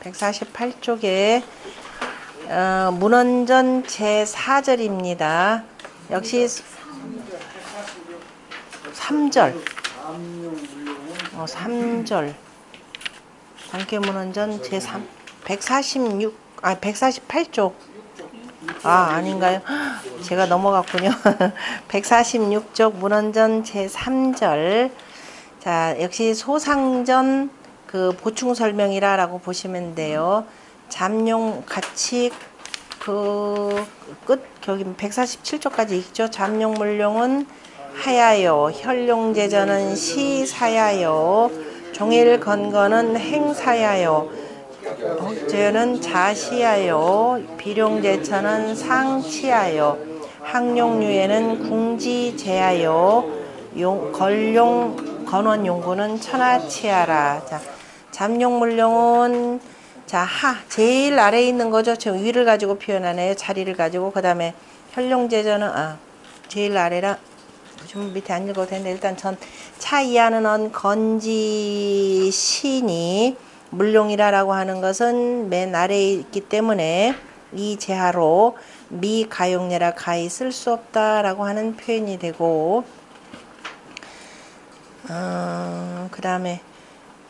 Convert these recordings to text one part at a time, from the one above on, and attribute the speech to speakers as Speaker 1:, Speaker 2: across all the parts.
Speaker 1: 148쪽에 문헌전 제4절입니다. 역시 3절 3절 단계문헌전 제3 148쪽 아닌가요? 제가 넘어갔군요. 146쪽 문헌전 제3절. 자, 역시 소상전 그 보충 설명이라고 보시면 돼요. 잠룡 같이 그 끝 여기 147쪽까지 있죠. 잠룡물룡은 하야요, 혈룡제전은 시사야요, 종일건건은 행사야요, 복제는 자시하여, 비룡제천은 상치하여, 항룡유에는 궁지제하여, 걸룡 건원용구는 천하치하라. 자, 잠룡물룡은 자 제일 아래에 있는 거죠. 지금 위를 가지고 표현하네요. 자리를 가지고. 그 다음에 혈룡제전은 제일 아래라. 좀 밑에 안 읽어도 되는데 일단 전 차이하는 언 건지시니 물룡이라고 하는 것은 맨 아래에 있기 때문에 이 제하로 미가용례라 가히 쓸 수 없다라고 하는 표현이 되고, 그 다음에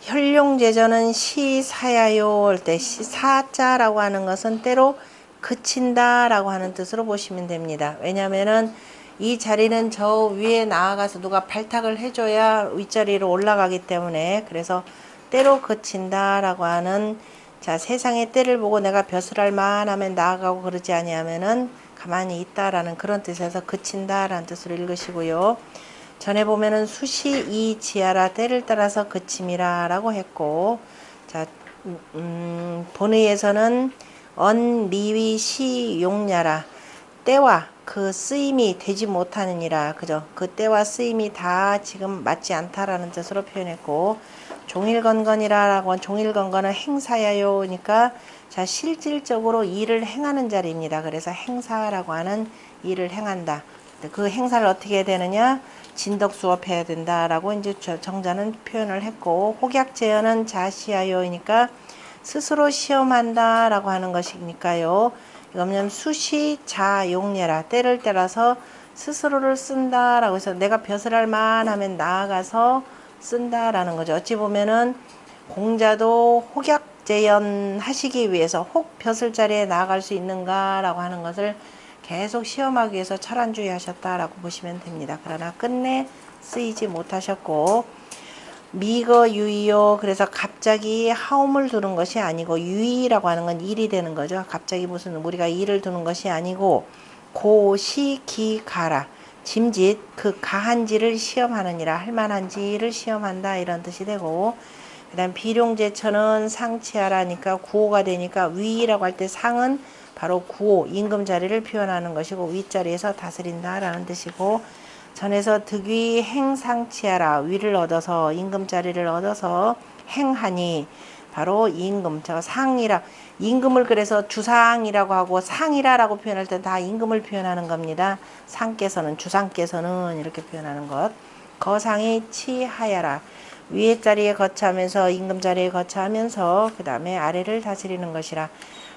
Speaker 1: 혈룡제전은 시사야요 할 때 사자라고 하는 것은 때로 그친다라고 하는 뜻으로 보시면 됩니다. 왜냐면은 이 자리는 저 위에 나아가서 누가 발탁을 해줘야 윗자리로 올라가기 때문에, 그래서 때로 그친다라고 하는, 자 세상의 때를 보고 내가 벼슬할 만하면 나아가고 그러지 아니하면은 가만히 있다라는 그런 뜻에서 그친다라는 뜻으로 읽으시고요. 전에 보면은 수시 이 지하라 때를 따라서 그침이라 라고 했고, 자 본의에서는 언미위 시 용냐라 때와 그 쓰임이 되지 못하느니라, 그죠? 그 때와 쓰임이 다 지금 맞지 않다라는 뜻으로 표현했고, 종일건건이라고, 종일건건은 행사야요니까 자 실질적으로 일을 행하는 자리입니다. 그래서 행사라고 하는 일을 행한다. 그 행사를 어떻게 해야 되느냐? 진덕 수업해야 된다라고 이제 정자는 표현을 했고, 혹약제어는 자시하요니까 스스로 시험한다라고 하는 것이니까요. 이거는 수시 자용례라 때를 따라서 스스로를 쓴다라고 해서 내가 벼슬할 만하면 나아가서 쓴다라는 거죠. 어찌 보면은 공자도 혹약재연 하시기 위해서 혹 벼슬 자리에 나아갈 수 있는가라고 하는 것을 계속 시험하기 위해서 철안주의 하셨다라고 보시면 됩니다. 그러나 끝내 쓰이지 못하셨고, 미거 유의요. 그래서 갑자기 하움을 두는 것이 아니고, 유의라고 하는 건 일이 되는 거죠. 갑자기 무슨 우리가 일을 두는 것이 아니고, 고시기가라 짐짓 그 가한지를 시험하느니라, 할만한지를 시험한다 이런 뜻이 되고, 그 다음 비룡제천은 상치하라니까 구호가 되니까 위라고 할 때 상은 바로 구호 임금 자리를 표현하는 것이고, 윗자리에서 다스린다 라는 뜻이고, 전에서 득위 행상치하라 위를 얻어서 임금 자리를 얻어서 행하니 바로 임금, 저 상이라, 임금을 그래서 주상이라고 하고 상이라라고 표현할 때 다 임금을 표현하는 겁니다. 상께서는, 주상께서는 이렇게 표현하는 것. 거상이 치하야라 위의 자리에 거처하면서 임금 자리에 거처하면서 그 다음에 아래를 다스리는 것이라.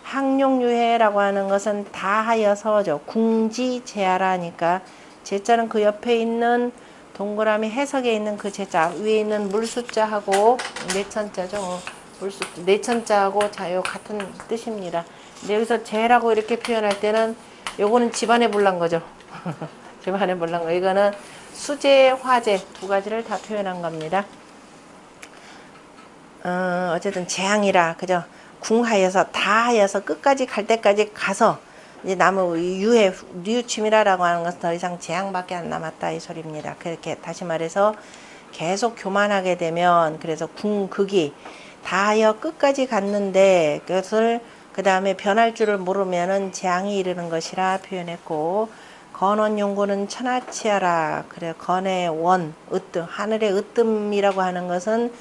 Speaker 1: 항룡유해라고 하는 것은 다 하여서죠. 궁지제하라니까 제자는 그 옆에 있는 동그라미 해석에 있는 그 제자, 위에 있는 물숫자하고 내천자죠. 내천자하고 자요 같은 뜻입니다. 근데 여기서 제라고 이렇게 표현할 때는 요거는 집안에 불난 거죠. 집안에 불난 거. 이거는 수제, 화제 두 가지를 다 표현한 겁니다. 어쨌든 재앙이라, 그죠? 궁하여서 다 하여서 끝까지 갈 때까지 가서 이제 나무 유해 뉘우침이라고 하는 것은 더 이상 재앙밖에 안 남았다 이 소리입니다. 그렇게 다시 말해서 계속 교만하게 되면, 그래서 궁극이 다 하여 끝까지 갔는데 그것을 그 다음에 변할 줄을 모르면은 재앙이 이르는 것이라 표현했고, 건원용구는 천하치하라. 그래 건의 원 으뜸, 하늘의 으뜸이라고 하는 것은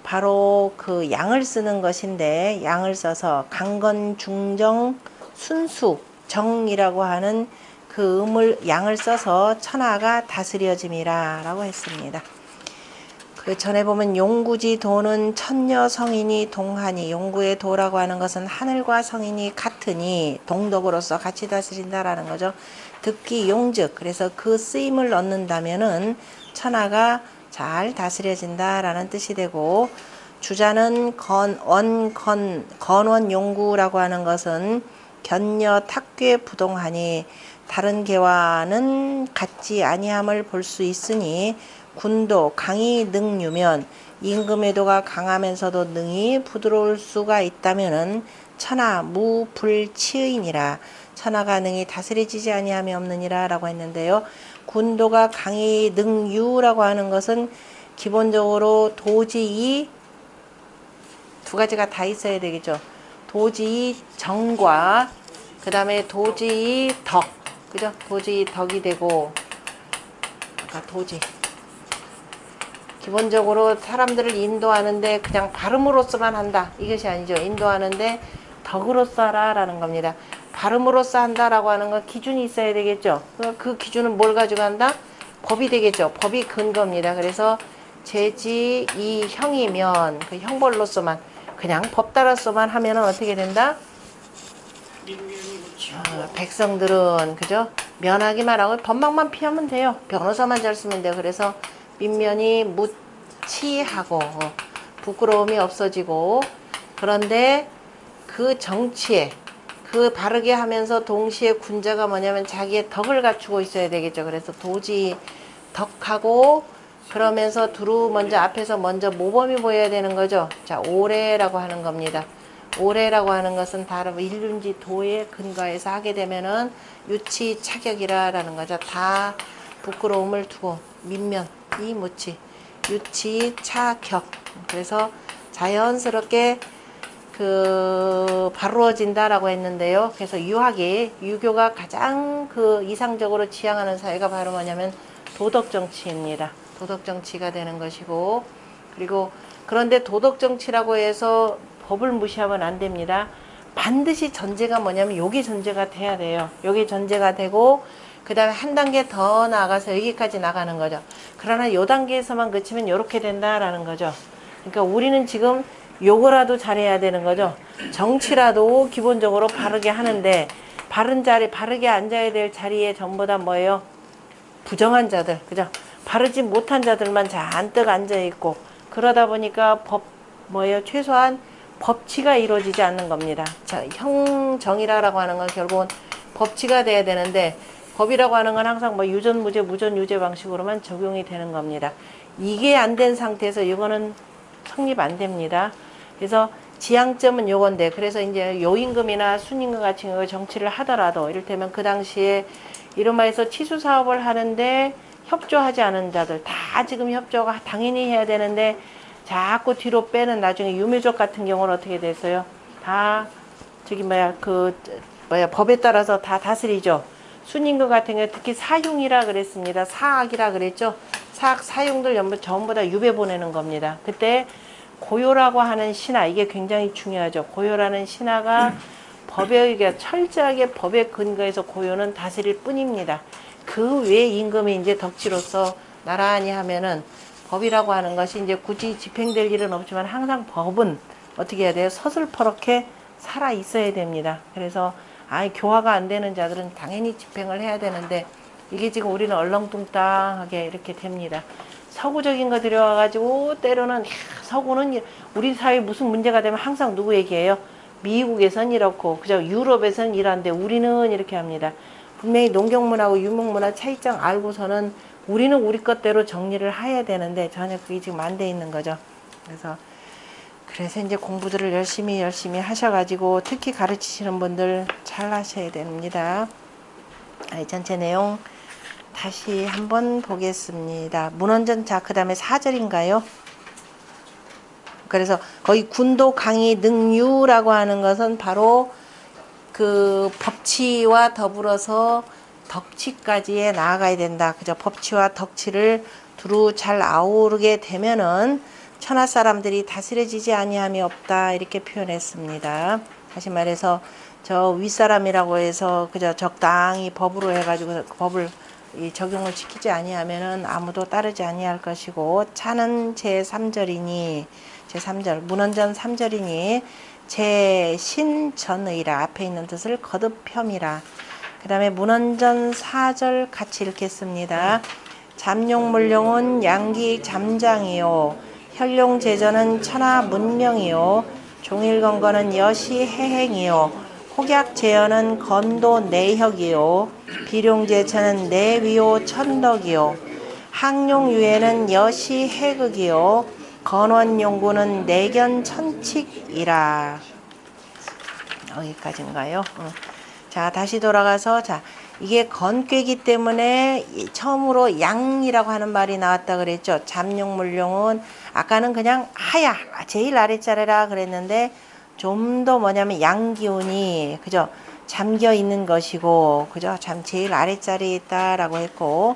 Speaker 1: 바로 그 양을 쓰는 것인데, 양을 써서 강건 중정 순수 정이라고 하는 그 양을 써서 천하가 다스려짐이라 라고 했습니다. 그 전에 보면 용구지 도는 천녀 성인이 동하니, 용구의 도라고 하는 것은 하늘과 성인이 같으니 동덕으로서 같이 다스린다라는 거죠. 듣기 용즉, 그래서 그 쓰임을 얻는다면은 천하가 잘 다스려진다라는 뜻이 되고, 주자는 건원 용구라고 하는 것은 견녀 탁괴 부동하니 다른 개와는 같지 아니함을 볼 수 있으니, 군도 강이 능유면 임금의 도가 강하면서도 능히 부드러울 수가 있다면은 천하 무불치의니라, 천하가 능히 다스려지지 아니함이 없느니라 라고 했는데요. 군도가 강이 능유라고 하는 것은 기본적으로 도지이 두 가지가 다 있어야 되겠죠. 도지이 정과 그 다음에 도지이 덕, 그죠? 도지이 덕이 되고, 도지, 기본적으로 사람들을 인도하는데 그냥 발음으로서만 한다, 이것이 아니죠. 인도하는데 덕으로서 하라라는 겁니다. 발음으로써 한다라고 하는 건 기준이 있어야 되겠죠. 그 기준은 뭘 가지고 한다? 법이 되겠죠. 법이 근거입니다. 그래서 제지 이 형이면 그 형벌로서만, 그냥 법 따라서만 하면은 어떻게 된다? 백성들은 그죠? 면하기만 하고 법망만 피하면 돼요. 변호사만 잘 쓰면 돼요. 그래서 민면이 무치하고 부끄러움이 없어지고, 그런데 그 정치에 그 바르게 하면서 동시에 군자가 뭐냐면 자기의 덕을 갖추고 있어야 되겠죠. 그래서 도지 덕하고, 그러면서 두루 먼저 앞에서 먼저 모범이 보여야 되는 거죠. 자, 오래라고 하는 겁니다. 오래라고 하는 것은 다른 일륜지 도에 근거해서 하게 되면은 유치 차격이라는 거죠. 다 부끄러움을 두고 민면 이 무치 유치 차격, 그래서 자연스럽게 바루어진다라고 했는데요. 그래서 유교가 가장 이상적으로 지향하는 사회가 바로 뭐냐면 도덕정치입니다. 도덕정치가 되는 것이고, 그리고 그런데 도덕정치라고 해서 법을 무시하면 안 됩니다. 반드시 전제가 뭐냐면 여기 전제가 돼야 돼요. 여기 전제가 되고, 그 다음에 한 단계 더 나아가서 여기까지 나가는 거죠. 그러나 이 단계에서만 그치면 이렇게 된다라는 거죠. 그러니까 우리는 지금 요거라도 잘해야 되는 거죠. 정치라도 기본적으로 바르게 하는데, 바른 자리, 바르게 앉아야 될 자리에 전부 다 뭐예요? 부정한 자들, 그죠? 바르지 못한 자들만 잔뜩 앉아있고, 그러다 보니까 최소한 법치가 이루어지지 않는 겁니다. 자, 형정이라고 하는 건 결국은 법치가 돼야 되는데, 법이라고 하는 건 항상 유전무죄, 무전유죄 방식으로만 적용이 되는 겁니다. 이게 안 된 상태에서 이거는 성립 안 됩니다. 그래서 지향점은 요건데, 그래서 이제 요임금이나 순임금 같은 경우 정치를 하더라도, 이를테면 그 당시에 이른바해서 치수 사업을 하는데 협조하지 않은 자들, 다 지금 협조가 당연히 해야 되는데 자꾸 뒤로 빼는, 나중에 유묘족 같은 경우는 어떻게 됐어요? 다 법에 따라서 다 다스리죠. 순임금 같은 경우 특히 사흉이라 그랬습니다. 사악이라 그랬죠. 사흉들 전부 다 유배 보내는 겁니다. 그때 고요라고 하는 신하, 이게 굉장히 중요하죠. 고요라는 신하가 철저하게 법에 근거해서 고요는 다스릴 뿐입니다. 그 외 임금이 이제 덕치로서 나란히 하면은, 법이라고 하는 것이 이제 굳이 집행될 일은 없지만 항상 법은 어떻게 해야 돼요? 서슬퍼렇게 살아 있어야 됩니다. 그래서 교화가 안 되는 자들은 당연히 집행을 해야 되는데, 이게 지금 우리는 얼렁뚱땅하게 이렇게 됩니다. 서구적인 거 들여와가지고 때로는 서구는 우리 사회에 무슨 문제가 되면 항상 누구 얘기해요? 미국에선 이렇고, 그죠? 유럽에선 이런데 우리는 이렇게 합니다. 분명히 농경문화하고 유목문화 차이점 알고서는 우리는 우리 것대로 정리를 해야 되는데 전혀 그게 지금 안 돼 있는 거죠. 그래서 이제 공부들을 열심히 하셔가지고, 특히 가르치시는 분들 잘 하셔야 됩니다. 전체 내용 다시 한번 보겠습니다. 문헌전, 자, 그 다음에 4절인가요? 그래서 거기 군도 강이 능유라고 하는 것은 바로 그 법치와 더불어서 덕치까지에 나아가야 된다. 그죠? 법치와 덕치를 두루 잘 아우르게 되면은 천하 사람들이 다스려지지 아니함이 없다, 이렇게 표현했습니다. 다시 말해서 저 윗사람이라고 해서 그저 적당히 법으로 해가지고 법을 이 적용을 시키지 아니하면은 아무도 따르지 아니할 것이고, 차는 제3절이니 제3절 문헌전 3절이니 제신전의라 앞에 있는 뜻을 거듭혐이라. 그 다음에 문헌전 4절 같이 읽겠습니다. 잠룡물룡은 양기 잠장이요 혈룡제전은 천하문명이요 종일건건은 여시해행이요 혹약제연은 건도 내혁이요 비룡제천은 내위요 천덕이요 항룡유에는 여시해극이요 건원용구는 내견천칙이라. 여기까지인가요? 자, 다시 돌아가서, 자, 이게 건꾀기 때문에 처음으로 양이라고 하는 말이 나왔다 그랬죠. 잠룡물룡은 아까는 그냥 하야 제일 아랫자리라 그랬는데 좀 더 뭐냐면 양기운이 그죠 잠겨 있는 것이고 그죠 참 제일 아랫자리에 있다라고 했고,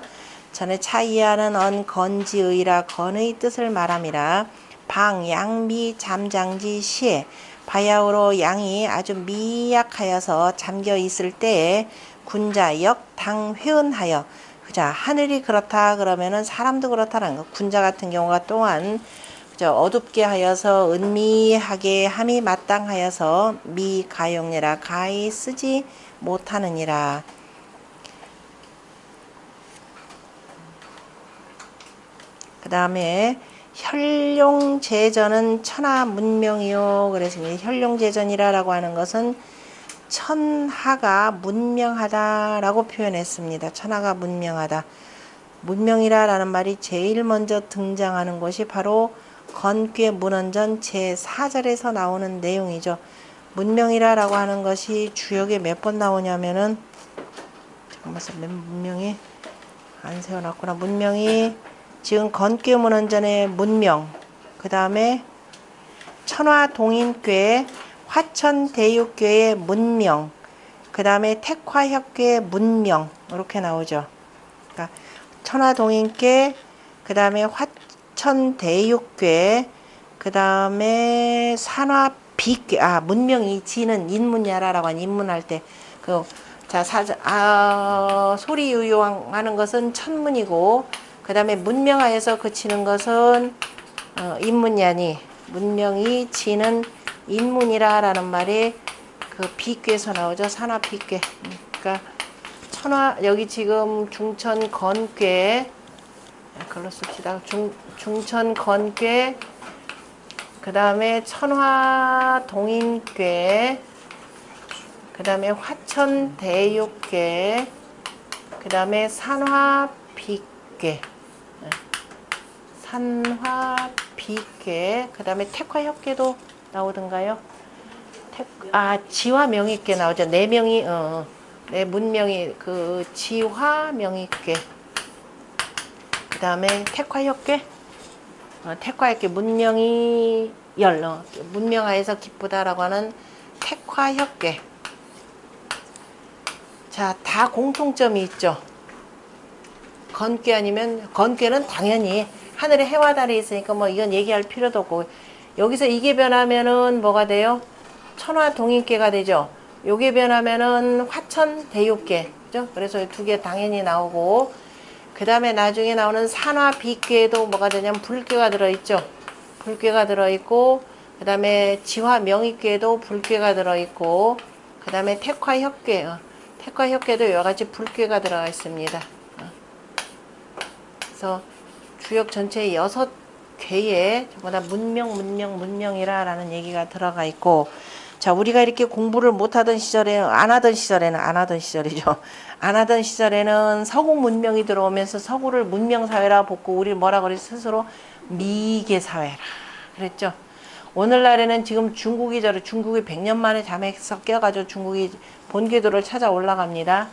Speaker 1: 전에 차이하는 건지의라 건의 뜻을 말함이라. 방 양미 잠장지 시에 바야흐로 양이 아주 미약하여서 잠겨 있을 때에 군자 역당 회은하여, 그죠 하늘이 그렇다 그러면은 사람도 그렇다는 거. 군자 같은 경우가 또한 그죠 어둡게 하여서 은미하게 함이 마땅하여서 미가용내라 가히 쓰지 못하느니라. 그 다음에 혈룡제전은 천하문명이요. 그래서 혈룡제전이라고 하는 것은 천하가 문명하다라고 표현했습니다. 천하가 문명하다. 문명이라라는 말이 제일 먼저 등장하는 것이 바로 건괴 문헌전 제4절에서 나오는 내용이죠. 문명이라라고 하는 것이 주역에 몇 번 나오냐면은 잠깐만, 문명이 안 세워놨구나. 문명이 지금 건괴 문헌전의 문명, 그 다음에 천화동인괴 화천대육괴의 문명, 그 다음에 택화협괴의 문명, 이렇게 나오죠. 그러니까 천화동인괴, 그 다음에 화천대육괴, 그 다음에 산화비괴, 문명이 지는 인문야라라고 하는 인문할 때, 소리유효하는 것은 천문이고, 그 다음에 문명하여서 그치는 것은 인문야니, 문명이 지는 인문이라라는 말이 그 비괴에서 나오죠. 산화비괴. 그러니까 여기 지금 중천건괴, 그걸로 씁시다. 중천건괴, 그 다음에 천화동인괴, 그 다음에 화천대육괴, 그 다음에 산화비괴, 그 다음에 택화협괴도 나오던가요? 지화명의괴 나오죠. 네 명이, 네 문명이, 지화명의괴. 그 다음에 택화협괴, 택화협괴, 문명이 문명하에서 기쁘다라고 하는 택화협괴. 자, 다 공통점이 있죠. 건괴 아니면, 건괴는 당연히 하늘에 해와 달이 있으니까 뭐 이건 얘기할 필요도 없고, 여기서 이게 변하면은 뭐가 돼요? 천화동인괴가 되죠. 요게 변하면은 화천대육괴, 그죠? 그래서 두 개 당연히 나오고, 그 다음에 나중에 나오는 산화비괴도 뭐가 되냐면 불괴가 들어있죠. 불괴가 들어있고, 그 다음에 지화명의괴도 불괴가 들어있고, 그 다음에 택화협괴, 택화협괴도 여러가지 불괴가 들어가 있습니다. 그래서 주역 전체 6괴에 전부 다 문명이라라는 얘기가 들어가 있고, 자, 우리가 이렇게 공부를 못하던 시절에, 안 하던 시절에는 서구 문명이 들어오면서 서구를 문명사회라 보고, 우리 뭐라 그랬어? 스스로 미개사회라 그랬죠. 오늘날에는 지금 중국이 100년 만에 잠에 섞여가지고 중국이 본궤도를 찾아 올라갑니다.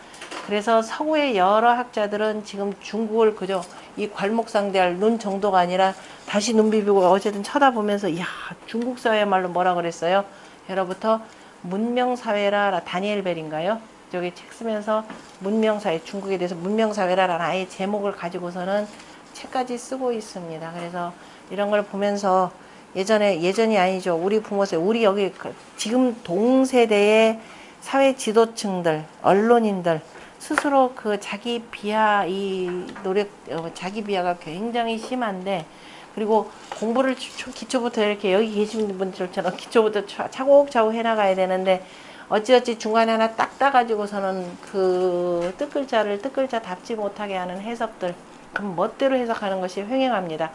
Speaker 1: 그래서 서구의 여러 학자들은 지금 중국을 그저 이 괄목상대할 눈 정도가 아니라 다시 눈 비비고 어쨌든 쳐다보면서, 이야, 중국 사회야말로 뭐라 그랬어요? 예로부터 문명사회라, 다니엘 벨인가요? 저기 책 쓰면서 문명사회, 중국에 대해서 문명사회라라는 아예 제목을 가지고서는 책까지 쓰고 있습니다. 그래서 이런 걸 보면서 예전이 아니죠. 우리 부모세, 우리 여기 지금 동세대의 사회 지도층들, 언론인들, 스스로 그 자기 비하 이 노력 자기 비하가 굉장히 심한데 그리고 공부를 기초부터 이렇게 여기 계신 분들처럼 기초부터 차곡차곡 해나가야 되는데 어찌어찌 중간에 하나 딱 따가지고서는 그 뜻글자답지 못하게 하는 해석들 그럼 멋대로 해석하는 것이 횡행합니다.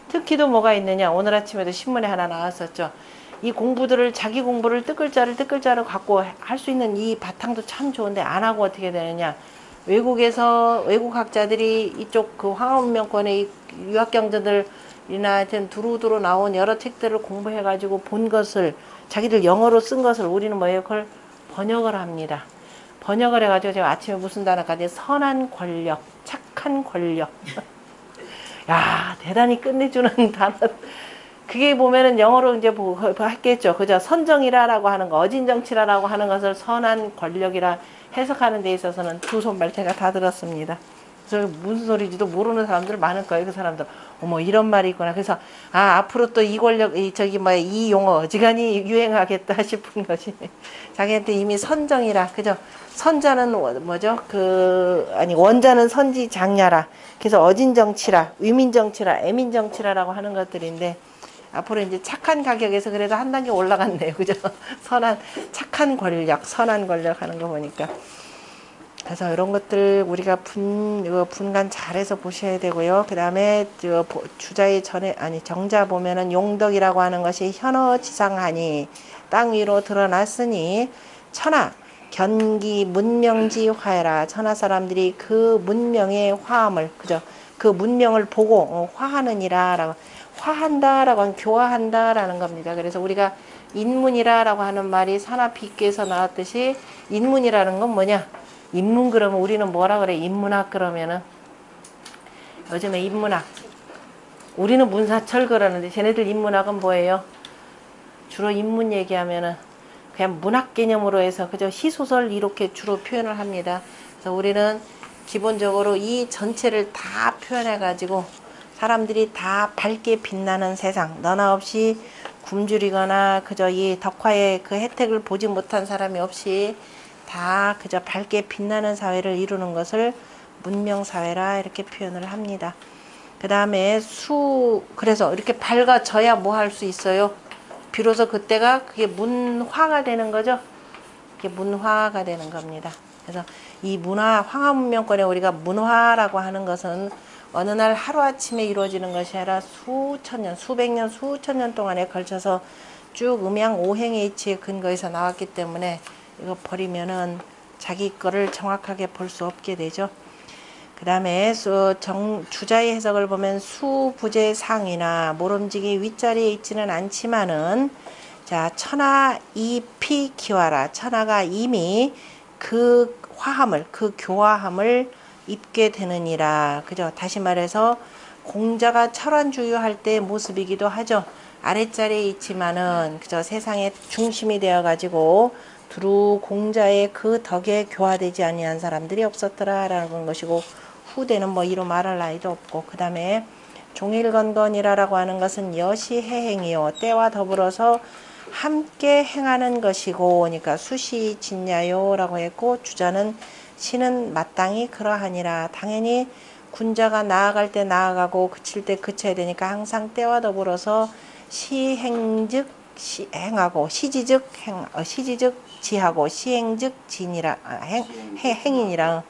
Speaker 1: 특히도 뭐가 있느냐 오늘 아침에도 신문에 하나 나왔었죠. 이 공부들을 자기 공부를 뜻글자를 갖고 할 수 있는 이 바탕도 참 좋은데 안 하고 어떻게 되느냐 외국에서 외국 학자들이 이쪽 그 황하문명권의 유학경자들이나 하여튼 두루두루 나온 여러 책들을 공부해 가지고 본 것을 자기들 영어로 쓴 것을 우리는 뭐예요? 그걸 번역을 합니다. 번역을 해가지고 제가 아침에 무슨 단어까지 선한 권력, 착한 권력. 야 대단히 끝내주는 단어. 그게 보면은 영어로 이제 뭐 했겠죠. 그죠? 선정이라라고 하는 거, 어진정치라라고 하는 것을 선한 권력이라 해석하는 데 있어서는 두 손발 제가 다 들었습니다. 그래서 무슨 소리지도 모르는 사람들 많을 거예요. 그 사람들. 어머 이런 말이 있구나. 그래서 앞으로 또 이 권력 이 용어 어지간히 유행하겠다 싶은 것이 자기한테 이미 선정이라 그죠? 선자는 뭐죠? 원자는 선지장야라. 그래서 어진정치라, 위민정치라, 애민정치라라고 하는 것들인데 앞으로 이제 착한 가격에서 그래도 한 단계 올라갔네요. 그죠? 착한 권력, 선한 권력 하는 거 보니까. 그래서 이런 것들 우리가 분간 잘해서 보셔야 되고요. 그 다음에 주자의 정자 보면은 용덕이라고 하는 것이 현어지상하니 땅 위로 드러났으니 천하 견기 문명지 화해라. 천하 사람들이 그 문명의 화함을 그죠? 그 문명을 보고 화하느니라라고 화한다라고 하면 교화한다라는 겁니다. 그래서 우리가 인문이라라고 하는 말이 산하비께서 나왔듯이 인문이라는 건 뭐냐? 인문 그러면 우리는 뭐라 그래? 인문학 그러면은 요즘에 인문학 우리는 문사철 그러는데 쟤네들 인문학은 뭐예요? 주로 인문 얘기하면은 그냥 문학 개념으로 해서 그저 시소설 이렇게 주로 표현을 합니다. 그래서 우리는 기본적으로 이 전체를 다 표현해 가지고 사람들이 다 밝게 빛나는 세상 너나 없이 굶주리거나 그저 이 덕화의 그 혜택을 보지 못한 사람이 없이 다 그저 밝게 빛나는 사회를 이루는 것을 문명사회라 이렇게 표현을 합니다. 그 다음에 그래서 이렇게 밝아져야 뭐 할 수 있어요? 비로소 그때가 그게 문화가 되는 거죠. 그게 문화가 되는 겁니다. 그래서 이 황하문명권에 우리가 문화라고 하는 것은 어느 날 하루아침에 이루어지는 것이 아니라 수천 년, 수백 년, 수천 년 동안에 걸쳐서 쭉 음양 오행의 이치에 근거해서 나왔기 때문에 이거 버리면은 자기 거를 정확하게 볼 수 없게 되죠. 그 다음에 주자의 해석을 보면 수부재 상이나 모름지기 윗자리에 있지는 않지만은 자 천하 이피 기화라. 천하가 이미 그 화함을 그 교화함을 입게 되느니라. 그죠? 다시 말해서 공자가 철원주유할 때의 모습이기도 하죠. 아랫자리에 있지만은 그저 세상의 중심이 되어 가지고 두루 공자의 그 덕에 교화되지 아니한 사람들이 없었더라라는 것이고 후대는 뭐 이로 말할 나위도 없고 그 다음에 종일건건이라고 하는 것은 여시해행이요 때와 더불어서 함께 행하는 것이고 그러니까 수시진야요라고 했고 주자는 시는 마땅히 그러하니라. 당연히 군자가 나아갈 때 나아가고 그칠 때 그쳐야 되니까 항상 때와 더불어서 시행즉 행하고 시지즉 지하고 시행즉 진이라 행인이라.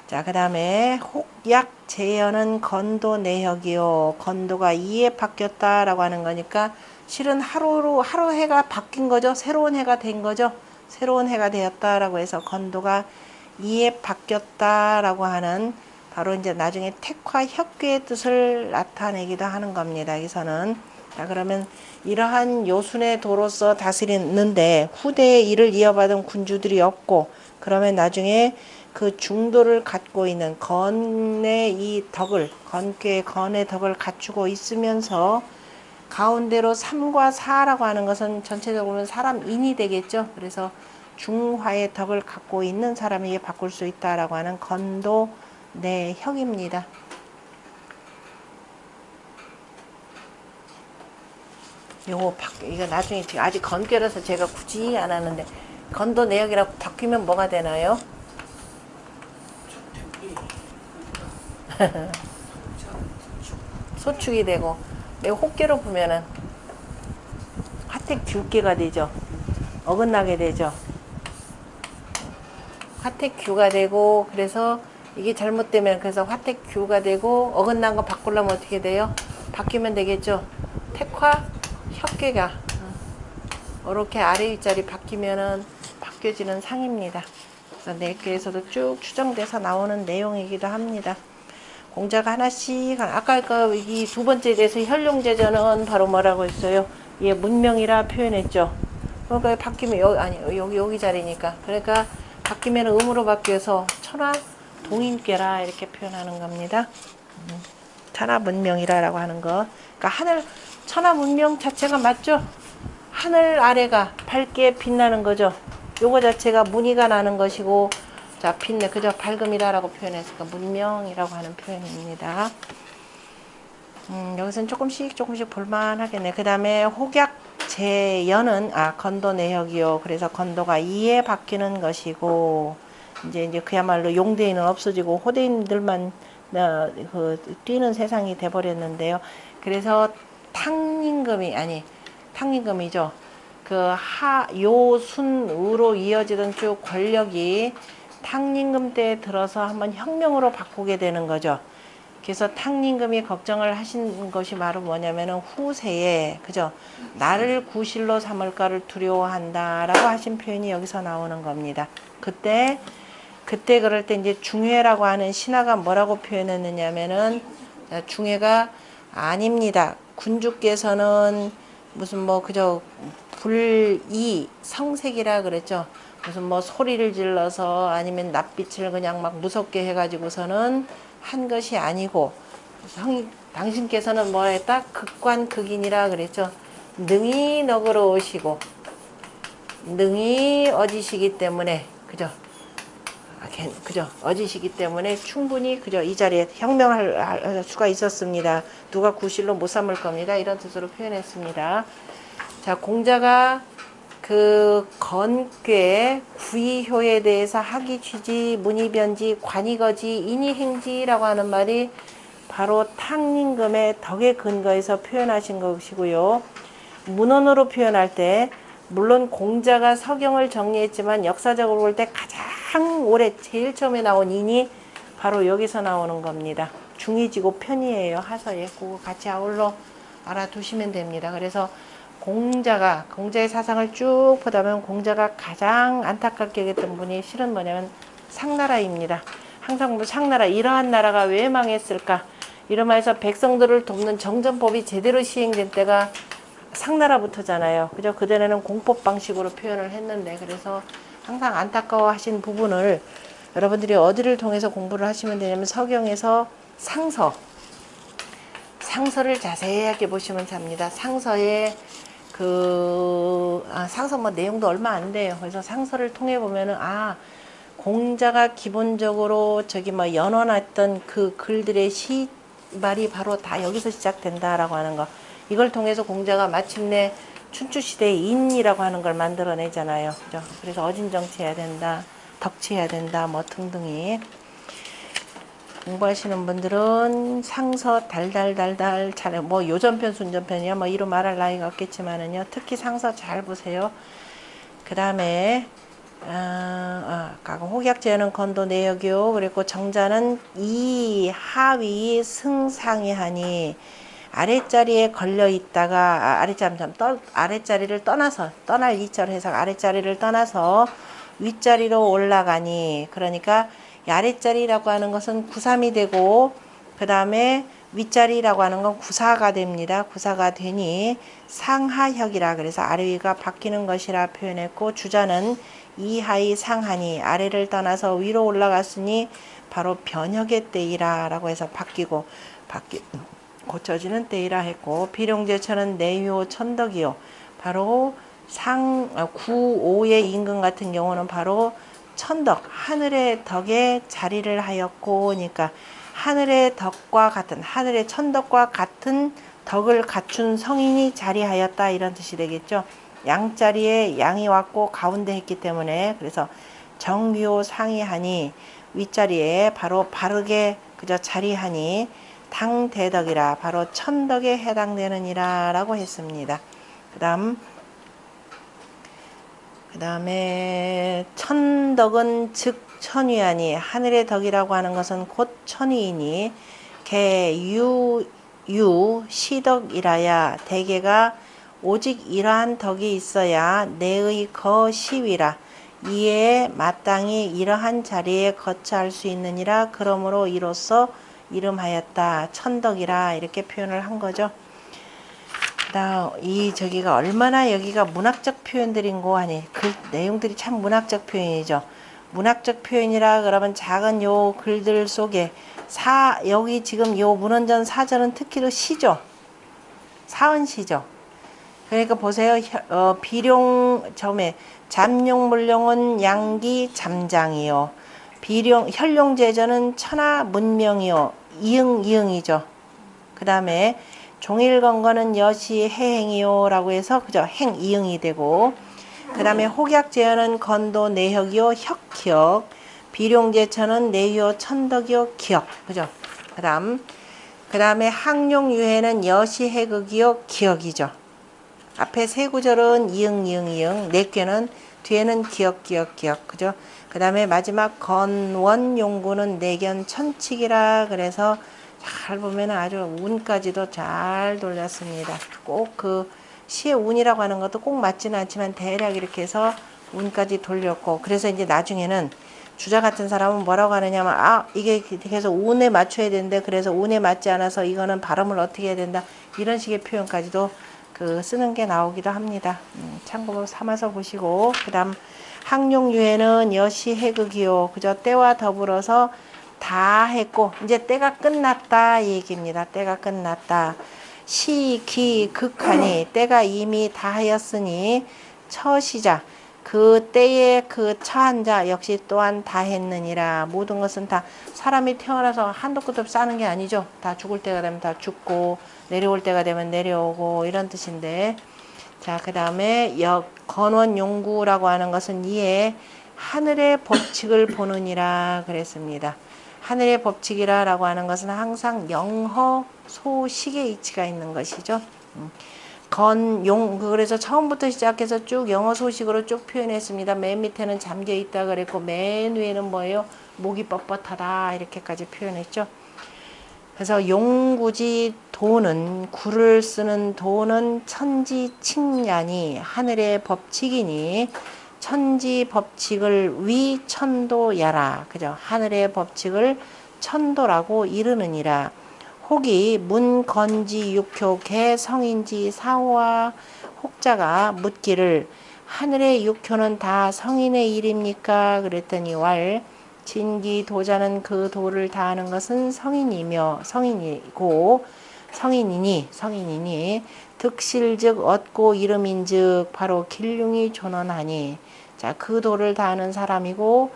Speaker 1: 자, 그 다음에 혹약 재현은 건도 내역이요. 건도가 이에 바뀌었다라고 하는 거니까 실은 하루 해가 바뀐 거죠. 새로운 해가 된 거죠. 새로운 해가 되었다라고 해서 건도가 이에 바뀌었다라고 하는 바로 이제 나중에 택화 혁괴의 뜻을 나타내기도 하는 겁니다. 여기서는 자 그러면 이러한 요순의 도로서 다스리는데 후대에 이를 이어받은 군주들이 없고 그러면 나중에 그 중도를 갖고 있는 건의 이 덕을 건의 덕을 갖추고 있으면서 가운데로 3과 4라고 하는 것은 전체적으로 보면 사람 인이 되겠죠. 그래서 중화의 덕을 갖고 있는 사람에게 바꿀 수 있다라고 하는 건도 내혁입니다. 이거 나중에 아직 건결해서 제가 굳이 안 하는데 건도 내역이라고 바뀌면 뭐가 되나요? 소축이 되고, 내가 호께로 보면은 화택규계가 되죠. 어긋나게 되죠. 화택규가 되고, 그래서 이게 잘못되면 그래서 화택규가 되고, 어긋난 거 바꾸려면 어떻게 돼요? 바뀌면 되겠죠. 택화 혁계가 이렇게 아래 윗자리 바뀌면은 바뀌어지는 상입니다. 그래서 내께에서도 쭉 추정돼서 나오는 내용이기도 합니다. 공자가 하나씩, 아까 이 두 번째에 대해서 현룡제전은 바로 뭐라고 했어요? 예, 문명이라 표현했죠. 그러니까 바뀌면 여기 자리니까. 그러니까 바뀌면 음으로 바뀌어서 천하 동인께라 이렇게 표현하는 겁니다. 천하 문명이라고 하는 거. 그러니까 하늘 천하 문명 자체가 맞죠? 하늘 아래가 밝게 빛나는 거죠. 요거 자체가 무늬가 나는 것이고, 자, 빛내, 그죠? 밝음이다라고 표현했으니까 문명이라고 하는 표현입니다. 여기서는 조금씩 볼만하겠네. 그 다음에 혹약제연은, 건도 내역이요. 그래서 건도가 이에 바뀌는 것이고, 이제 그야말로 용대인은 없어지고, 호대인들만, 뛰는 세상이 돼버렸는데요. 그래서 탕림금이죠. 요순으로 이어지던 쭉 권력이 탕림금 때에 들어서 한번 혁명으로 바꾸게 되는 거죠. 그래서 탕림금이 걱정을 하신 것이 바로 뭐냐면은 후세에, 그죠? 나를 구실로 삼을까를 두려워한다라고 하신 표현이 여기서 나오는 겁니다. 그때 그럴 때 이제 중회라고 하는 신하가 뭐라고 표현했느냐면은, 중회가 아닙니다. 군주께서는 무슨 그저 불이 성색이라 그랬죠. 무슨 소리를 질러서 아니면 낯빛을 그냥 막 무섭게 해가지고서는 한 것이 아니고, 당신께서는 뭐 했다? 극관극인이라 그랬죠. 능히 너그러우시고 능히 어지시기 때문에, 그죠? 어지시기 때문에 충분히 이 자리에 혁명할 수가 있었습니다. 누가 구실로 못 삼을 겁니다. 이런 뜻으로 표현했습니다. 자, 공자가 건괴 구이효에 대해서 하기취지, 문이변지, 관이거지, 인이행지라고 하는 말이 바로 탕림금의 덕의 근거에서 표현하신 것이고요. 문헌으로 표현할 때 물론 공자가 서경을 정리했지만 역사적으로 볼 때 가장 오래 제일 처음에 나온 인이 바로 여기서 나오는 겁니다. 중이지고 편이에요. 하서에. 그거 같이 아울러 알아두시면 됩니다. 그래서 공자의 사상을 쭉 보다 보면 공자가 가장 안타깝게 여겼던 분이 실은 뭐냐면 상나라입니다. 항상 상나라, 이러한 나라가 왜 망했을까? 이러면서 백성들을 돕는 정전법이 제대로 시행된 때가 상나라부터잖아요. 그죠? 그전에는 공법 방식으로 표현을 했는데, 그래서 항상 안타까워 하신 부분을 여러분들이 어디를 통해서 공부를 하시면 되냐면 서경에서 상서를 자세하게 보시면 됩니다. 상서에 상서 내용도 얼마 안 돼요. 그래서 상서를 통해 보면은, 공자가 기본적으로 연원했던 그 글들의 시말이 바로 다 여기서 시작된다라고 하는 거. 이걸 통해서 공자가 마침내 춘추시대의 인이라고 하는 걸 만들어내잖아요. 그죠? 그래서 어진정치해야 된다, 덕치해야 된다, 등등이. 공부하시는 분들은 상서 달달달달 잘, 요전편, 순전편이야, 이로 말할 나이가 없겠지만은요, 특히 상서 잘 보세요. 그 다음에, 혹약제는 건도 내역이요. 그리고 정자는 이 하위 승상이 하니, 아랫자리에 걸려 있다가 아랫자리를 떠나서 떠날 이자로 해서 아랫자리를 떠나서 윗자리로 올라가니, 그러니까 이 아랫자리라고 하는 것은 구삼이 되고 그 다음에 윗자리라고 하는 건 구사가 됩니다. 구사가 되니 상하혁이라 그래서 아래 위가 바뀌는 것이라 표현했고, 주자는 이하이 상하니 아래를 떠나서 위로 올라갔으니 바로 변혁의 때이라 라고 해서 고쳐지는 때이라 했고, 비룡제천은 내요 천덕이요. 바로 구오의 임금 같은 경우는 바로 천덕, 하늘의 덕에 자리를 하였고, 그러니까 하늘의 덕과 같은, 하늘의 천덕과 같은 덕을 갖춘 성인이 자리하였다, 이런 뜻이 되겠죠. 양자리에 양이 왔고 가운데 했기 때문에, 그래서 정교 상이하니 윗자리에 바로 바르게 그저 자리하니 당대덕이라 바로 천덕에 해당되느니라 라고 했습니다. 그 다음에 천덕은 즉 천위하니 하늘의 덕이라고 하는 것은 곧 천위이니 개유 시덕이라야 대개가 오직 이러한 덕이 있어야 내의 거시위라 이에 마땅히 이러한 자리에 거처할 수 있느니라. 그러므로 이로써 이름하였다 천덕이라 이렇게 표현을 한 거죠. 이 저기가 얼마나 여기가 문학적 표현들인고 하니 글 내용들이 참 문학적 표현이죠. 문학적 표현이라 그러면 작은 요 글들 속에 여기 지금 요 문헌전 사전은 특히로 시죠. 사언시죠. 그러니까 보세요. 비룡 점에 잠룡물룡은 양기 잠장이요. 혈룡제전은 천하 문명이요. 이응이죠. 그 다음에 종일건거는 여시 해행이요 라고 해서 그죠. 행 이응이 되고 그 다음에 혹약제어는 건도 내혁이요 혁기역 비룡제천은 내유요 천덕이요 기역 그죠. 그 다음에 항룡유해는 여시 해극이요 기역이죠. 앞에 세 구절은 이응 네 꾀는 뒤에는 기역 그죠. 그 다음에 마지막 건원용구는 내견 천칙이라 그래서 잘 보면 아주 운까지도 잘 돌렸습니다. 꼭 그 시의 운이라고 하는 것도 꼭 맞지는 않지만 대략 이렇게 해서 운까지 돌렸고 그래서 이제 나중에는 주자 같은 사람은 뭐라고 하느냐면 이게 계속 운에 맞춰야 되는데 그래서 운에 맞지 않아서 이거는 발음을 어떻게 해야 된다 이런 식의 표현까지도 쓰는 게 나오기도 합니다. 참고로 삼아서 보시고 그 다음 항룡유해는 여시 해극이요 그저 때와 더불어서 다 했고 이제 때가 끝났다 이 얘기입니다. 때가 끝났다. 시, 기, 극하니 때가 이미 다 하였으니 처시자 그 때에 그 처한 자 역시 또한 다 했느니라. 모든 것은 다 사람이 태어나서 한도 끝도 없이 사는 게 아니죠. 다 죽을 때가 되면 다 죽고 내려올 때가 되면 내려오고 이런 뜻인데 자 그 다음에 건원용구라고 하는 것은 이에 하늘의 법칙을 보느니라 그랬습니다. 하늘의 법칙이라고 하는 것은 항상 영허 소식의 이치가 있는 것이죠. 그래서 처음부터 시작해서 쭉 영어 소식으로 쭉 표현했습니다. 맨 밑에는 잠겨 있다 그랬고 맨 위에는 뭐예요? 목이 뻣뻣하다 이렇게까지 표현했죠. 그래서 용구지 도는 구를 쓰는 도는 천지 칙냐니 하늘의 법칙이니 천지 법칙을 위 천도야라. 그죠? 하늘의 법칙을 천도라고 이르느니라. 혹이 문건지 육효 개성인지 사호와 혹자가 묻기를 하늘의 육효는 다 성인의 일입니까? 그랬더니 왈 진기 도자는 그 도를 다하는 것은 성인이니 득실즉 얻고 이름인즉 바로 길흉이 존언하니 자, 그 도를 다하는 사람이고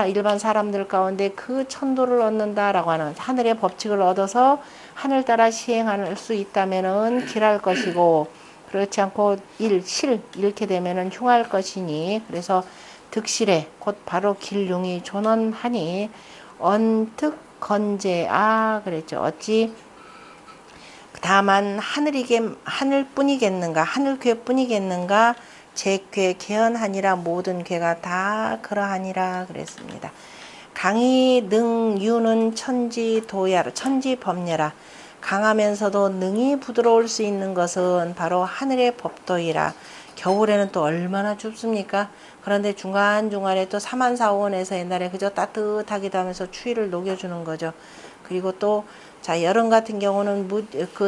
Speaker 1: 일반 사람들 가운데 그 천도를 얻는다라고 하는 하늘의 법칙을 얻어서 하늘 따라 시행할 수 있다면은 길할 것이고 그렇지 않고 잃게 되면은 흉할 것이니 그래서 득실에 곧 바로 길흉이 존언하니 언특 건재 그랬죠. 어찌 다만 하늘뿐이겠는가 하늘괴뿐이겠는가 제괴 개헌하니라 모든 괴가 다 그러하니라 그랬습니다. 강이 능유는 천지법례라 강하면서도 능이 부드러울 수 있는 것은 바로 하늘의 법도이라. 겨울에는 또 얼마나 춥습니까? 그런데 중간중간에 또 사만사원에서 옛날에 그저 따뜻하기도 하면서 추위를 녹여주는 거죠. 그리고 또 자 여름 같은 경우는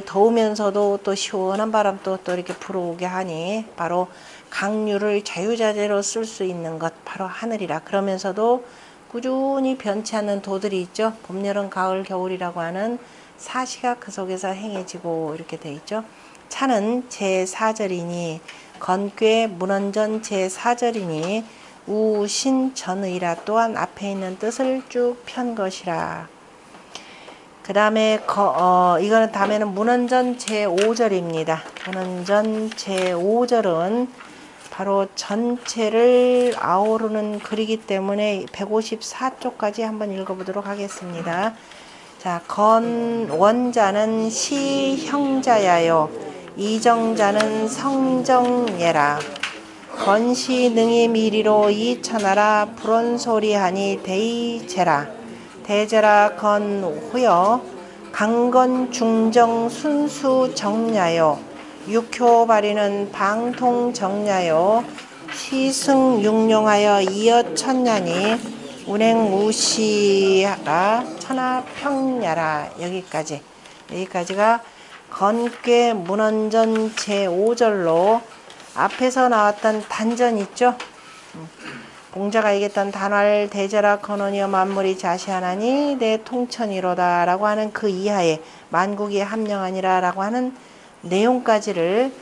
Speaker 1: 더우면서도 또 시원한 바람도 또 이렇게 불어오게 하니 바로 강류를 자유자재로 쓸 수 있는 것 바로 하늘이라. 그러면서도 꾸준히 변치 않는 도들이 있죠. 봄, 여름, 가을, 겨울이라고 하는 사시가 그 속에서 행해지고 이렇게 돼 있죠. 차는 제4절이니 건괴 문헌전 제4절이니 우신전의라 또한 앞에 있는 뜻을 쭉 편 것이라. 그 다음에 이거는 다음에는 문헌전 제5절입니다. 문헌전 제5절은 바로 전체를 아우르는 글이기 때문에 154쪽까지 한번 읽어보도록 하겠습니다. 자, 건원자는 시형자야요. 이정자는 성정예라. 건시 능히 미리로 이천하라. 불온소리하니 대이제라. 대제라 건호여. 강건 중정 순수 정야요. 육효발이는 방통 정야요. 시승 육룡하여 이어천냐니 운행무시하라 천하평야라. 여기까지가 건괴 문헌전 제5절로 앞에서 나왔던 단전 있죠. 공자가 얘기했던 단활 대제라 건원이여 만물이 자시하나니 내 통천이로다 라고 하는 그 이하에 만국이 함령하니라 라고 하는 내용까지를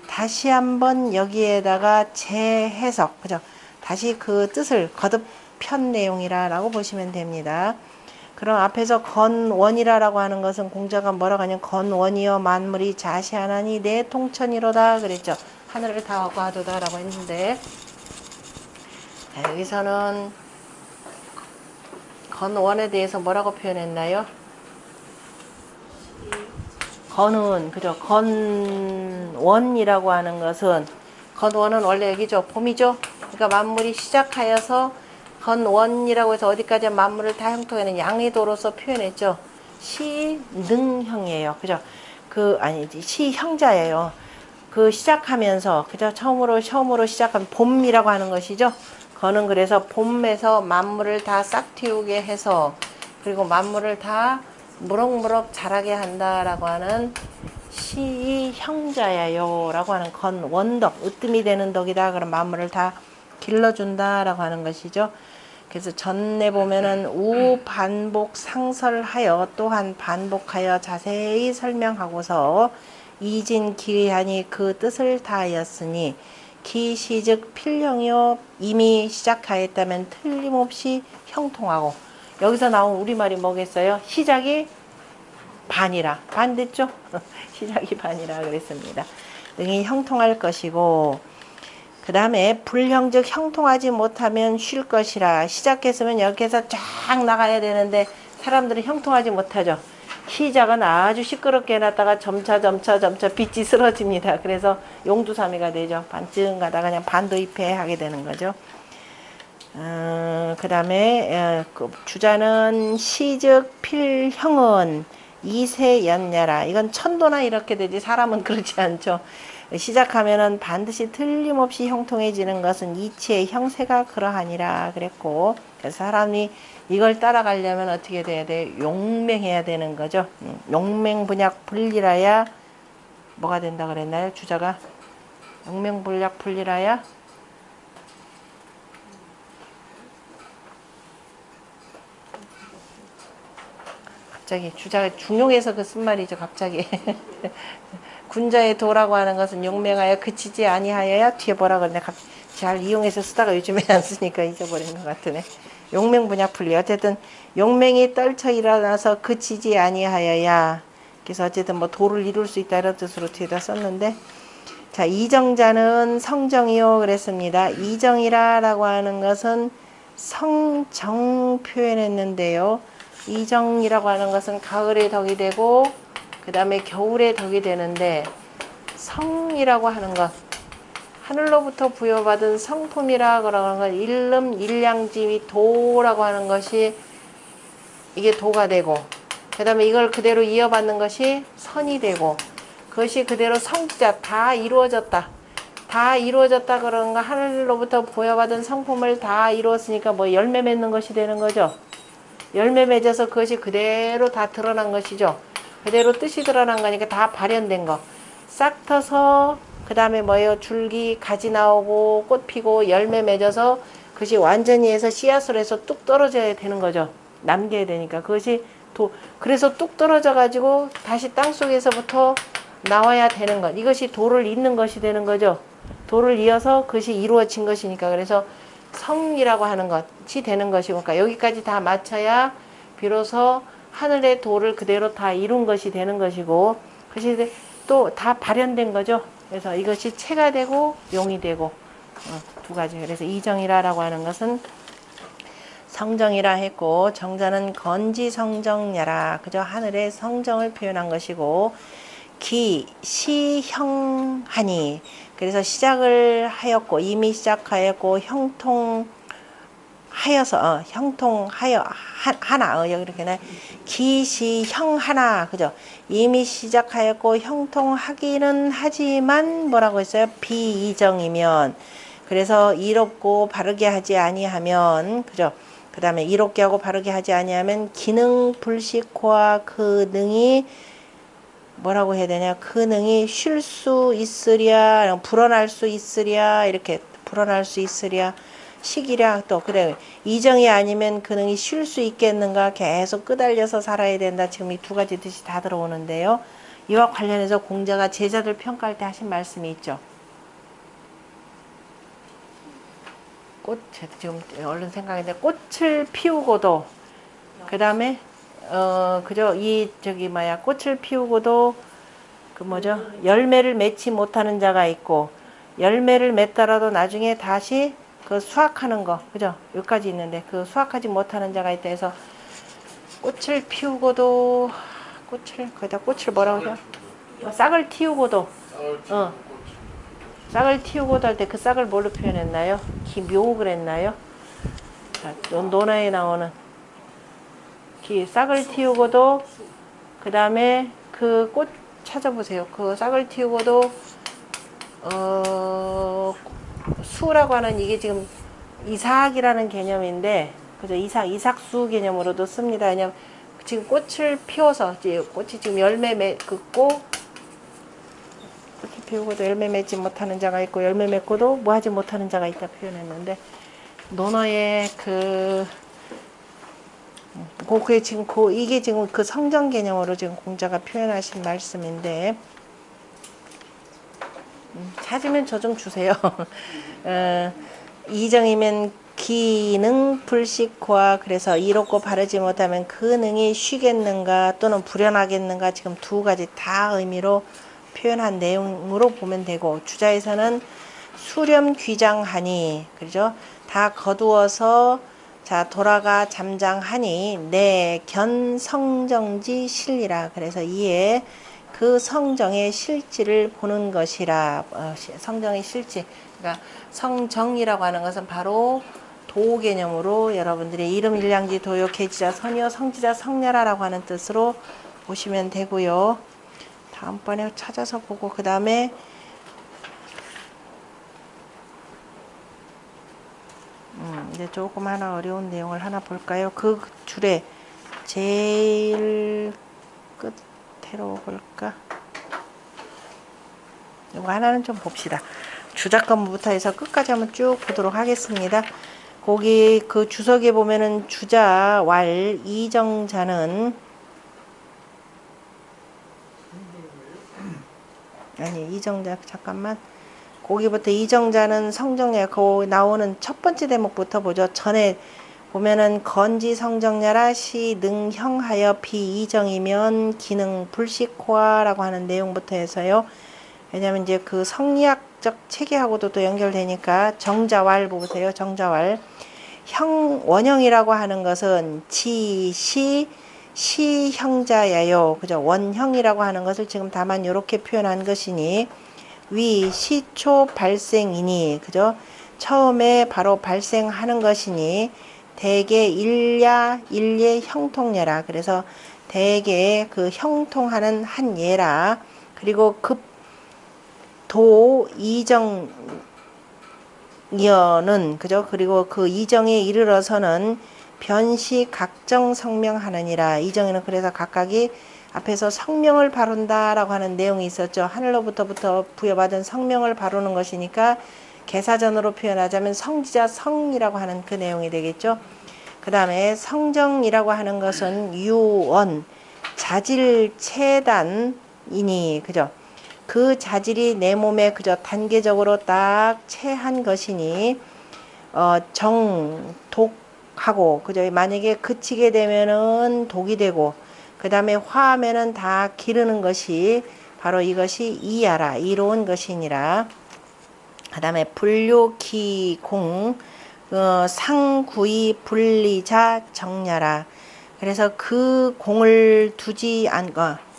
Speaker 1: 다시 한번 여기에다가 재해석, 그죠? 다시 그 뜻을 거듭 편 내용이라 라고 보시면 됩니다. 그럼 앞에서 건원이라 라고 하는 것은 공자가 뭐라고 하냐면 건원이여 만물이 자시하나니 내 통천이로다 그랬죠. 하늘을 다 와과하도다 라고 했는데, 자, 여기서는 건원에 대해서 뭐라고 표현했나요? 건은, 그죠? 건원이라고 하는 것은, 건원은 원래 여기죠. 봄이죠? 그러니까 만물이 시작하여서 건원이라고 해서 어디까지 만물을 다 형통하는 양의도로서 표현했죠. 시능형이에요. 그죠? 시형자예요. 그 시작하면서, 그죠? 처음으로 시작한 봄이라고 하는 것이죠. 건은 그래서 봄에서 만물을 다 싹 틔우게 해서, 그리고 만물을 다 무럭무럭 자라게 한다라고 하는 시형자야요 라고 하는 건원덕, 으뜸이 되는 덕이다. 그럼 만물을 다 길러준다라고 하는 것이죠. 그래서 전에 보면은 우반복 상설하여 또한 반복하여 자세히 설명하고서 이진기하니 그 뜻을 다하였으니 기시즉 필령이요 이미 시작하였다면 틀림없이 형통하고, 여기서 나온 우리말이 뭐겠어요? 시작이 반이라. 반 됐죠? 시작이 반이라 그랬습니다. 능히 형통할 것이고, 그 다음에 불형즉 형통하지 못하면 쉴 것이라. 시작했으면 여기에서 쫙 나가야 되는데 사람들은 형통하지 못하죠. 시작은 아주 시끄럽게 해놨다가 점차 빛이 쓰러집니다. 그래서 용두사미가 되죠. 반쯤 가다가 그냥 반도입해 하게 되는 거죠. 그 다음에 주자는 시즉 필형은 이세연야라. 이건 천도나 이렇게 되지 사람은 그렇지 않죠. 시작하면은 반드시 틀림없이 형통해지는 것은 이치의 형세가 그러하니라 그랬고, 그래서 사람이 이걸 따라가려면 어떻게 돼야 돼? 용맹해야 되는 거죠. 용맹분약 분리라야 뭐가 된다 그랬나요? 주자가 용맹분약 분리라야 갑자기 주자가 중용해서 그 쓴 말이죠. 갑자기 군자의 도라고 하는 것은 용맹하여 그치지 아니하여야 뒤에 뭐라 그러네. 잘 이용해서 쓰다가 요즘에 안 쓰니까 잊어버린 것 같으네. 용맹분약분리. 어쨌든 용맹이 떨쳐 일어나서 그치지 아니하여야. 그래서 어쨌든 뭐 도를 이룰 수 있다 이런 뜻으로 뒤에다 썼는데, 자, 이정자는 성정이요 그랬습니다. 이정이라고 하는 것은 성정 표현했는데요. 이정이라고 하는 것은 가을의 덕이 되고 그 다음에 겨울의 덕이 되는데, 성이라고 하는 것, 하늘로부터 부여받은 성품이라 그러는 건 일름 일량지위 도라고 하는 것이 이게 도가 되고, 그 다음에 이걸 그대로 이어받는 것이 선이 되고, 그것이 그대로 성자 다 이루어졌다. 다 이루어졌다 그러는 거, 하늘로부터 부여받은 성품을 다 이루었으니까 뭐 열매 맺는 것이 되는 거죠. 열매 맺어서 그것이 그대로 다 드러난 것이죠. 그대로 뜻이 드러난 거니까 다 발현된 거. 싹 터서 그 다음에 뭐예요? 줄기, 가지 나오고 꽃 피고 열매 맺어서 그것이 완전히 해서 씨앗으로 해서 뚝 떨어져야 되는 거죠. 남겨야 되니까. 그것이 그래서 뚝 떨어져 가지고 다시 땅속에서부터 나와야 되는 것. 이것이 도를 잇는 것이 되는 거죠. 도를 이어서 그것이 이루어진 것이니까. 그래서 성이라고 하는 것이 되는 것이고, 그러니까 여기까지 다 맞춰야 비로소 하늘의 도를 그대로 다 이룬 것이 되는 것이고, 그것이 또 다 발현된 거죠. 그래서 이것이 체가 되고 용이 되고 두 가지. 그래서 이정이라고 하는 것은 성정이라 했고, 정자는 건지성정야라. 그저 하늘의 성정을 표현한 것이고, 기, 시, 형, 하니. 그래서 시작을 하였고, 이미 시작하였고, 형통하여서, 형통하여, 하나, 여기 이렇게는 기, 시, 형, 하나. 그죠? 이미 시작하였고, 형통하기는 하지만, 뭐라고 했어요? 비이정이면. 그래서 이롭고 바르게 하지 아니하면, 그죠? 그 다음에 이롭게 하고 바르게 하지 아니하면 기능 불식화 그 능이 뭐라고 해야 되냐? 그 능이 쉴 수 있으랴, 불어날 수 있으랴, 이렇게 불어날 수 있으랴, 시기랴. 또 그래, 이정이 아니면 그 능이 쉴 수 있겠는가? 계속 끄달려서 살아야 된다. 지금 이 두 가지 뜻이 다 들어오는데요. 이와 관련해서 공자가 제자들 평가할 때 하신 말씀이 있죠. 꽃, 지금 얼른 생각했는데, 꽃을 피우고도, 그 다음에 그죠? 꽃을 피우고도 그 뭐죠? 열매를 맺지 못하는 자가 있고, 열매를 맺더라도 나중에 다시 그 수확하는 거, 그죠? 여기까지 있는데 그 수확하지 못하는 자가 있다 해서, 꽃을 피우고도, 거기다 꽃을 뭐라고 해요? 싹을 틔우고도, 싹을 틔우고도 할 때 그 싹을 뭘로 표현했나요? 묘목을 했나요? 자, 논어에 나오는 싹을 틔우고도, 그 다음에 그 꽃 찾아보세요. 그 싹을 틔우고도 수라고 하는, 이게 지금 이삭이라는 개념인데, 그죠? 이삭수 개념으로도 씁니다. 왜냐면 지금 꽃을 피워서, 꽃이 지금 열매 맺고, 꽃을 피우고도 열매 맺지 못하는 자가 있고, 열매 맺고도 뭐 하지 못하는 자가 있다 표현했는데, 논어의 그게 지금 이게 지금 그 성정 개념으로 지금 공자가 표현하신 말씀인데, 찾으면 저 좀 주세요. 이정이면 기능 불식화. 그래서 이롭고 바르지 못하면 그 능이 쉬겠는가 또는 불연하겠는가, 지금 두 가지 다 의미로 표현한 내용으로 보면 되고, 주자에서는 수렴 귀장하니, 그죠? 다 거두어서 자 돌아가 잠장하니 내 견 성정지 실리라. 그래서 이에 그 성정의 실지를 보는 것이라. 성정의 실지, 그러니까 성정이라고 하는 것은 바로 도 개념으로 여러분들이 이름 일량지 도요 계지자 선이요 성지자 성녀라라고 하는 뜻으로 보시면 되고요. 다음번에 찾아서 보고, 그 다음에 이제 조금 하나 어려운 내용을 하나 볼까요? 그 줄에 제일 끝으로 볼까? 이거 하나는 좀 봅시다. 주작건부터 해서 끝까지 한번 쭉 보도록 하겠습니다. 거기 그 주석에 보면은 주자 왈 이정자는, 아니 이정자 잠깐만, 거기부터 이정자는 성정야, 그 나오는 첫 번째 대목부터 보죠. 전에 보면은 건지 성정야라 시 능형하여 비이정이면 기능 불식화라고 하는 내용부터 해서요. 왜냐면 이제 그 성리학적 체계하고도 또 연결되니까, 정자왈 보세요. 정자왈. 원형이라고 하는 것은 시형자야요. 그죠? 원형이라고 하는 것을 지금 다만 이렇게 표현한 것이니, 위 시초 발생이니, 그죠? 처음에 바로 발생하는 것이니, 대개 일예 형통예라. 그래서 대개 그 형통하는 한 예라. 그리고 도 이정이여는, 그죠? 그리고 그 이정에 이르러서는 변시 각정 성명하느니라. 이정에는 그래서 각각이 앞에서 성명을 바른다라고 하는 내용이 있었죠. 하늘로부터 부여받은 성명을 바르는 것이니까 개사전으로 표현하자면 성지자 성이라고 하는 그 내용이 되겠죠. 그 다음에 성정이라고 하는 것은 유언, 자질 체단이니, 그죠? 그 자질이 내 몸에 그저 단계적으로 딱 체한 것이니, 정독하고, 그죠? 만약에 그치게 되면은 독이 되고, 그 다음에 화하면은 다 기르는 것이 바로 이것이 이야라, 이로운 것이니라. 그 다음에 불료기공, 상구이 분리자 정야라. 그래서 그 공을 두지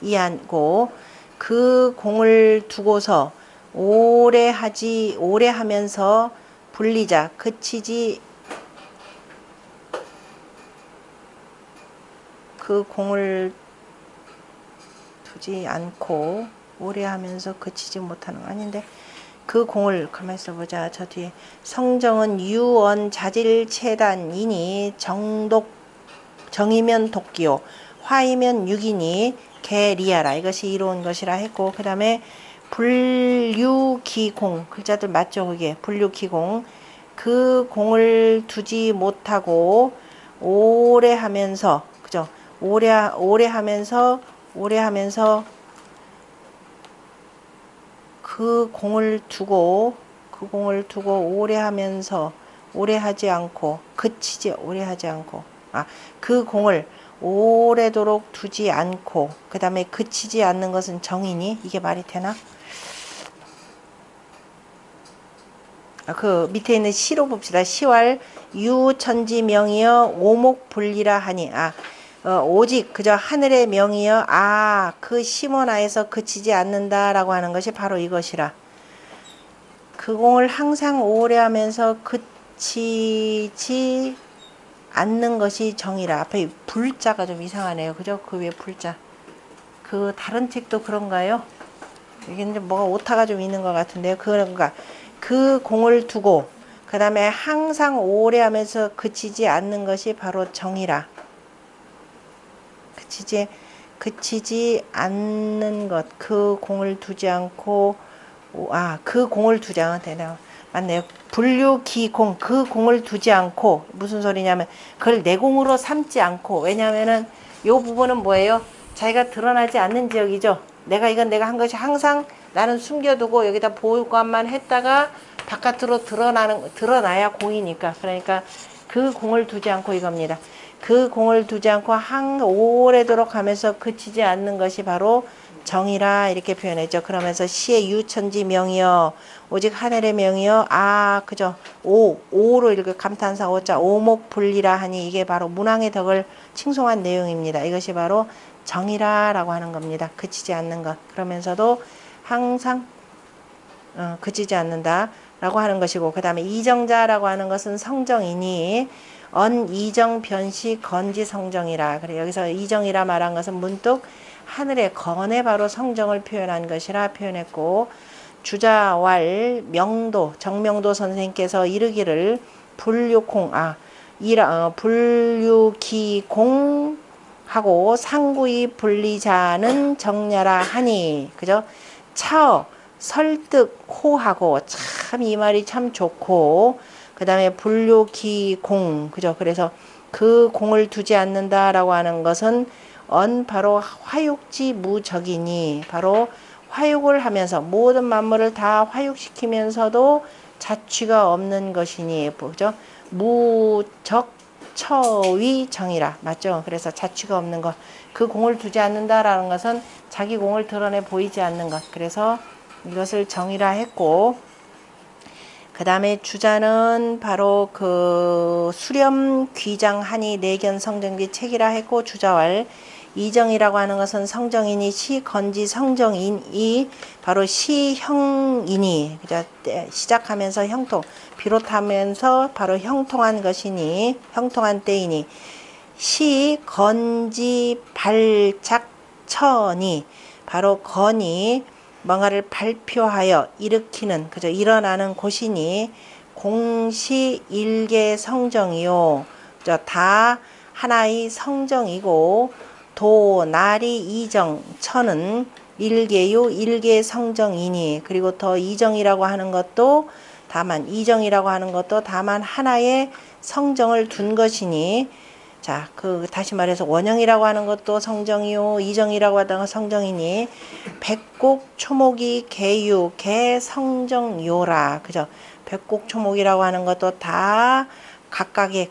Speaker 1: 이안고 그 공을 두고서 오래 하면서 분리자 그치지 그 공을 두지 않고 오래 하면서 그치지 못하는 거 아닌데 그 공을 가만히 있어보자. 저 뒤에 성정은 유언 자질체단이니 정이면 독기요 화이면 육이니 개리아라. 이것이 이로운 것이라 했고 그 다음에 불유기공 글자들 맞죠? 그게 불유기공 그 공을 두지 못하고 오래 하면서 그죠? 오래 하면서 그 공을 두고 오래 하면서 오래 하지 않고 그치지 오래 하지 않고 그 공을 오래도록 두지 않고 그 다음에 그치지 않는 것은 정이니 이게 말이 되나? 그 밑에 있는 시로 봅시다. 시왈 유천지명이여 오목불리라 하니 오직 그저 하늘의 명이여 그 심원하에서 그치지 않는다라고 하는 것이 바로 이것이라. 그 공을 항상 오래 하면서 그치지 않는 것이 정이라. 앞에 불자가 좀 이상하네요. 그죠? 그 위에 불자. 그 다른 책도 그런가요? 이게 이제 뭐가 오타가 좀 있는 것 같은데요. 그런가. 그 공을 두고 그 다음에 항상 오래 하면서 그치지 않는 것이 바로 정이라. 그치지 않는 것. 그 공을 두지 않고 그 공을 두지 않고 맞네요. 분류기공 그 공을 두지 않고 무슨 소리냐면 그걸 내 공으로 삼지 않고 왜냐면은 요 부분은 뭐예요? 자기가 드러나지 않는 지역이죠. 내가 한 것이 항상 나는 숨겨두고 여기다 보관만 했다가 바깥으로 드러나야 공이니까. 그러니까 그 공을 두지 않고 이겁니다. 그 공을 두지 않고 오래도록 하면서 그치지 않는 것이 바로 정이라 이렇게 표현했죠. 그러면서 시의 유천지 명이여 오직 하늘의 명이여 그죠. 오로 이렇게 감탄사 오자 오목불리라 하니 이게 바로 문왕의 덕을 칭송한 내용입니다. 이것이 바로 정이라라고 하는 겁니다. 그치지 않는 것. 그러면서도 항상 그치지 않는다라고 하는 것이고 그 다음에 이정자라고 하는 것은 성정이니 이정 변시 건지 성정이라. 그래 여기서 이정이라 말한 것은 문득 하늘의 건에 바로 성정을 표현한 것이라 표현했고 주자왈 정명도 선생께서 이르기를 불유기공 하고 상구이 분리자는 정야라 하니 그죠? 설득호하고 참 이 말이 참 좋고 그 다음에 불유기공 그죠? 그래서 그 공을 두지 않는다라고 하는 것은 바로 화육지 무적이니 바로 화육을 하면서 모든 만물을 다 화육시키면서도 자취가 없는 것이니 그죠? 무적처위정이라 맞죠? 그래서 자취가 없는 것. 그 공을 두지 않는다라는 것은 자기 공을 드러내 보이지 않는 것. 그래서 이것을 정이라 했고 그 다음에 주자는 바로 그 수렴 귀장하니 내견 성정기 책이라 했고 주자왈 이정이라고 하는 것은 성정이니 시건지 성정인이 바로 시형이니 그죠? 시작하면서 형통 비롯하면서 바로 형통한 것이니 형통한 때이니 시건지 발작천이 바로 건이 뭔가를 발표하여 일으키는 그죠? 일어나는 곳이니 공시 일개 성정이요. 그죠? 다 하나의 성정이고 도나리 이정 천은 일개요 일개 성정이니 그리고 더 이정이라고 하는 것도 다만 하나의 성정을 둔 것이니 자, 다시 말해서 원형이라고 하는 것도 성정이요 이정이라고 하다가 성정이니 백곡 초목이 개유 개성정요라 그죠? 백곡 초목이라고 하는 것도 다 각각의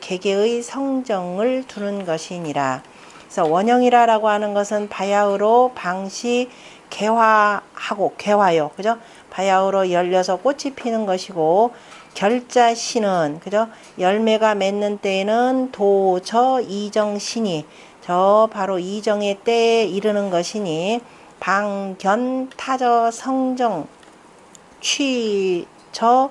Speaker 1: 개개의 성정을 두는 것이니라. 그래서 원형이라고 하는 것은 바야흐로 방시 개화요. 그죠? 바야흐로 열려서 꽃이 피는 것이고 결자신은 그죠? 열매가 맺는 때에는 도, 저, 이정, 신이 저 바로 이정의 때에 이르는 것이니 방, 견, 타저, 성정, 취, 저,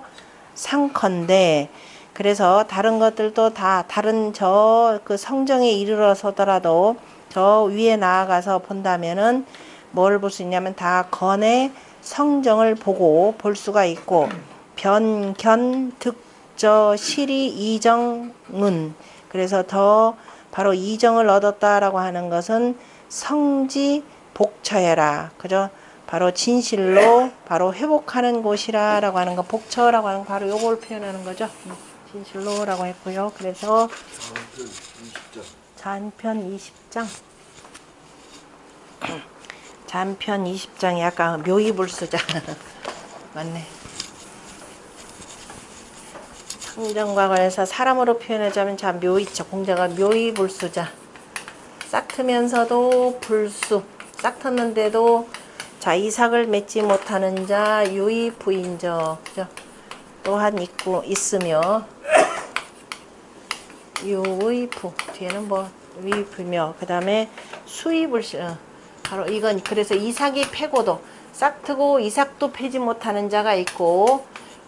Speaker 1: 상컨대. 그래서 다른 것들도 다 다른 저 그 성정에 이르러서더라도 저 위에 나아가서 본다면은 뭘 볼 수 있냐면 다 건의 성정을 보고 볼 수가 있고 변, 견, 득, 저, 실이, 이정은 그래서 더 바로 이정을 얻었다라고 하는 것은 성지 복처해라. 그죠? 바로 진실로 바로 회복하는 곳이라라고 하는 거 복처라고 하는 거 바로 요걸 표현하는 거죠. 진실로라고 했고요. 그래서 잔편 20장 잔편 20장이 약간 묘의불수자 맞네. 성정과 관해서 사람으로 표현하자면 자 묘의죠. 공자가 묘의불수자 싹 트면서도 불수 싹 텄는데도 자 이삭을 맺지 못하는 자 유의부인저 그죠? 또한 있으며 유의부 뒤에는 뭐 위부며 그 다음에 수의불시 바로 이건 그래서 이삭이 패고도 싹 트고 이삭도 패지 못하는 자가 있고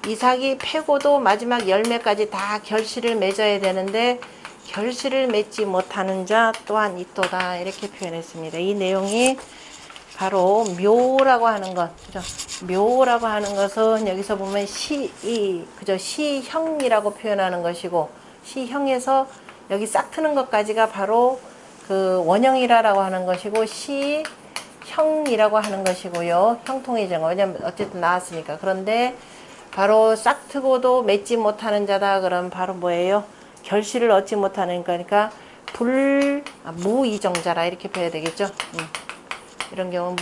Speaker 1: 이삭이 패고도 마지막 열매까지 다 결실을 맺어야 되는데 결실을 맺지 못하는 자 또한 있도다 이렇게 표현했습니다. 이 내용이 바로 묘라고 하는 것, 그죠? 묘라고 하는 것은 여기서 보면 그죠? 시형이라고 표현하는 것이고, 시형에서 여기 싹 트는 것까지가 바로 그 원형이라고 하는 것이고, 시형이라고 하는 것이고요. 형통의 정어. 왜냐면 어쨌든 나왔으니까. 그런데 바로 싹 트고도 맺지 못하는 자다. 그럼 바로 뭐예요? 결실을 얻지 못하는 거니까 무이정자라 이렇게 봐야 되겠죠? 이런 경우는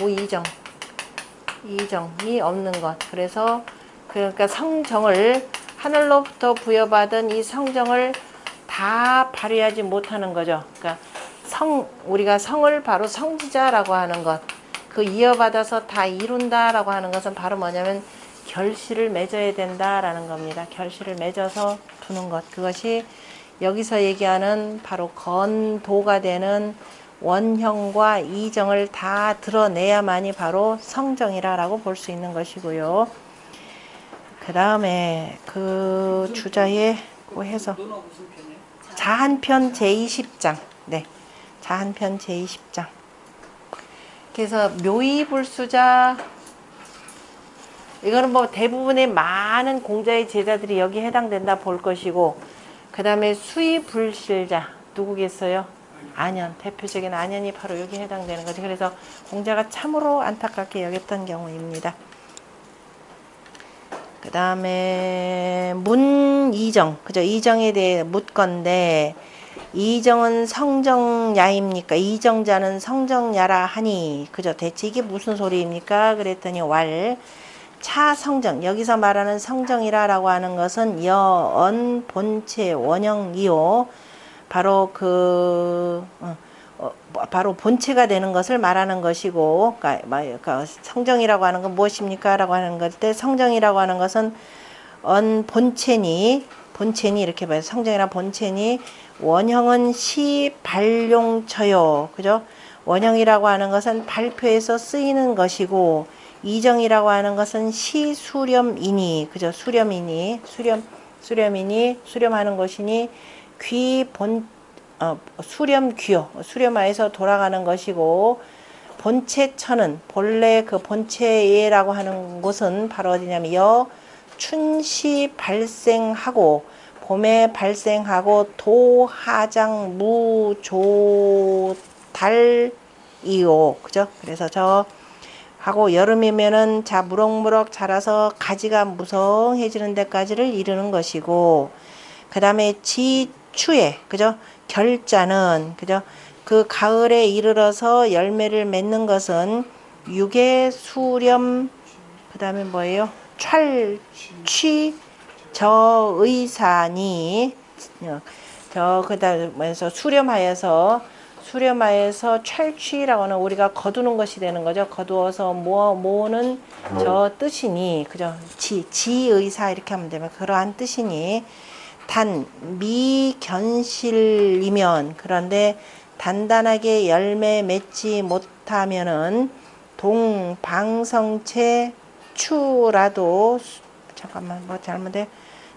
Speaker 1: 이정이 없는 것. 그래서 그러니까 성정을 하늘로부터 부여받은 이 성정을 다 발휘하지 못하는 거죠. 그러니까 우리가 성을 바로 성지자라고 하는 것. 그 이어받아서 다 이룬다라고 하는 것은 바로 뭐냐면 결실을 맺어야 된다라는 겁니다. 결실을 맺어서 두는 것. 그것이 여기서 얘기하는 바로 건도가 되는 원형과 이정을 다 드러내야만이 바로 성정이라고 볼 수 있는 것이고요. 그 다음에 그 주자에 해서 자한편 제20장 네, 자한편 제20장 그래서 묘의불수자 이거는 뭐 대부분의 많은 공자의 제자들이 여기 해당된다 볼 것이고 그 다음에 수의불실자 누구겠어요? 안현, 대표적인 안현이 바로 여기 해당되는 거죠. 그래서 공자가 참으로 안타깝게 여겼던 경우입니다. 그 다음에 문이정, 그죠? 이정에 대해 묻건데 이정은 성정야입니까? 이정자는 성정야라 하니 그죠? 대체 이게 무슨 소리입니까? 그랬더니 차성정, 여기서 말하는 성정이라고 하는 것은 여언 본체 원형이요. 바로 바로 본체가 되는 것을 말하는 것이고, 그러니까 성정이라고 하는 건 무엇입니까? 라고 하는 것 때 성정이라고 하는 것은 본체니 이렇게 봐요. 성정이란 본체니 원형은 시발용처요. 그죠? 원형이라고 하는 것은 발표에서 쓰이는 것이고 이정이라고 하는 것은 시수렴이니 그죠? 수렴이니 수렴하는 것이니 수렴하여서 돌아가는 것이고 본체처는 본래 그 본체라고 하는 곳은 바로 어디냐면 춘시 발생하고 봄에 발생하고 도하장 무조달이요 그죠? 그래서 하고 여름이면은 무럭무럭 자라서 가지가 무성해지는 데까지를 이르는 것이고 그 다음에 지추에 그죠? 결자는 그죠? 그 가을에 이르러서 열매를 맺는 것은 유계 수렴 그 다음에 뭐예요? 취 저의사니 그 다음에서 수렴하여서 수렴하여서 철취라고 하는 우리가 거두는 것이 되는 거죠. 거두어서 모으는 저 뜻이니, 그죠? 지의사 이렇게 하면 되면 그러한 뜻이니, 단 미견실이면, 그런데 단단하게 열매 맺지 못하면은 동방성체 추라도, 잠깐만 뭐 잘못해,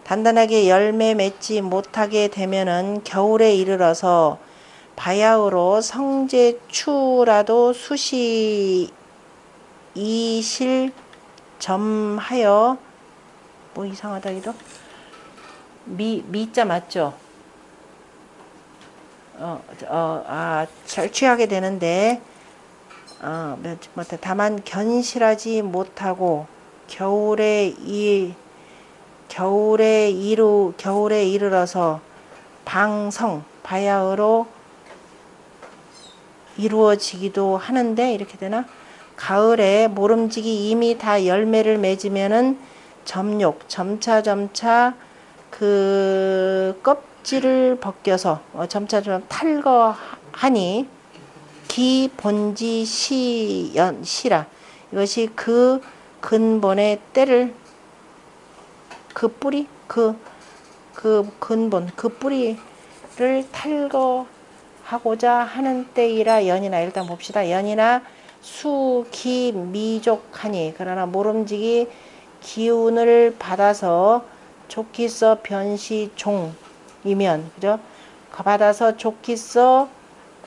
Speaker 1: 단단하게 열매 맺지 못하게 되면은 겨울에 이르러서 바야흐로 성제추라도 수시 이실 점하여, 뭐 이상하다 이도 미자 맞죠? 철취하게 되는데, 다만 견실하지 못하고 겨울에 이르러서 바야흐로 이루어지기도 하는데, 이렇게 되나? 가을에 모름지기 이미 다 열매를 맺으면은 점차 그 껍질을 벗겨서 점차 탈거하니 기본지 시라, 이것이 그 근본의 때를, 그 뿌리, 그 근본, 그 뿌리를 탈거하고자 하는 때이라 연이나. 일단 봅시다. 연이나 수기 미족하니, 그러나 모름지기 기운을 받아서 좋기서 변시종이면, 그죠? 받아서 좋기서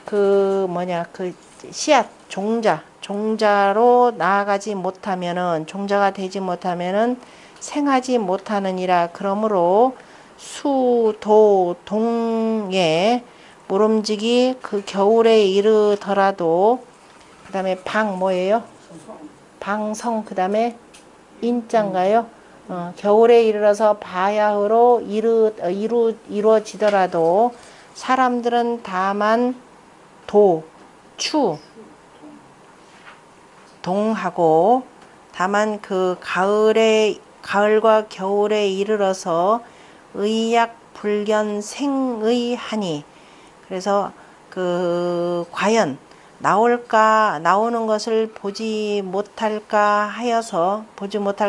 Speaker 1: 그 씨앗 종자로 나아가지 못하면은, 종자가 되지 못하면은 생하지 못하느니라. 그러므로 수도동에 모름지기 그 겨울에 이르더라도, 그 다음에 뭐예요? 방성, 그 다음에 인자인가요? 겨울에 이르러서 바야흐로 이루어지더라도 사람들은 다만 동하고, 다만 그 가을과 겨울에 이르러서 의약불견생의하니, 그래서 그 과연 나오는 것을 보지 못할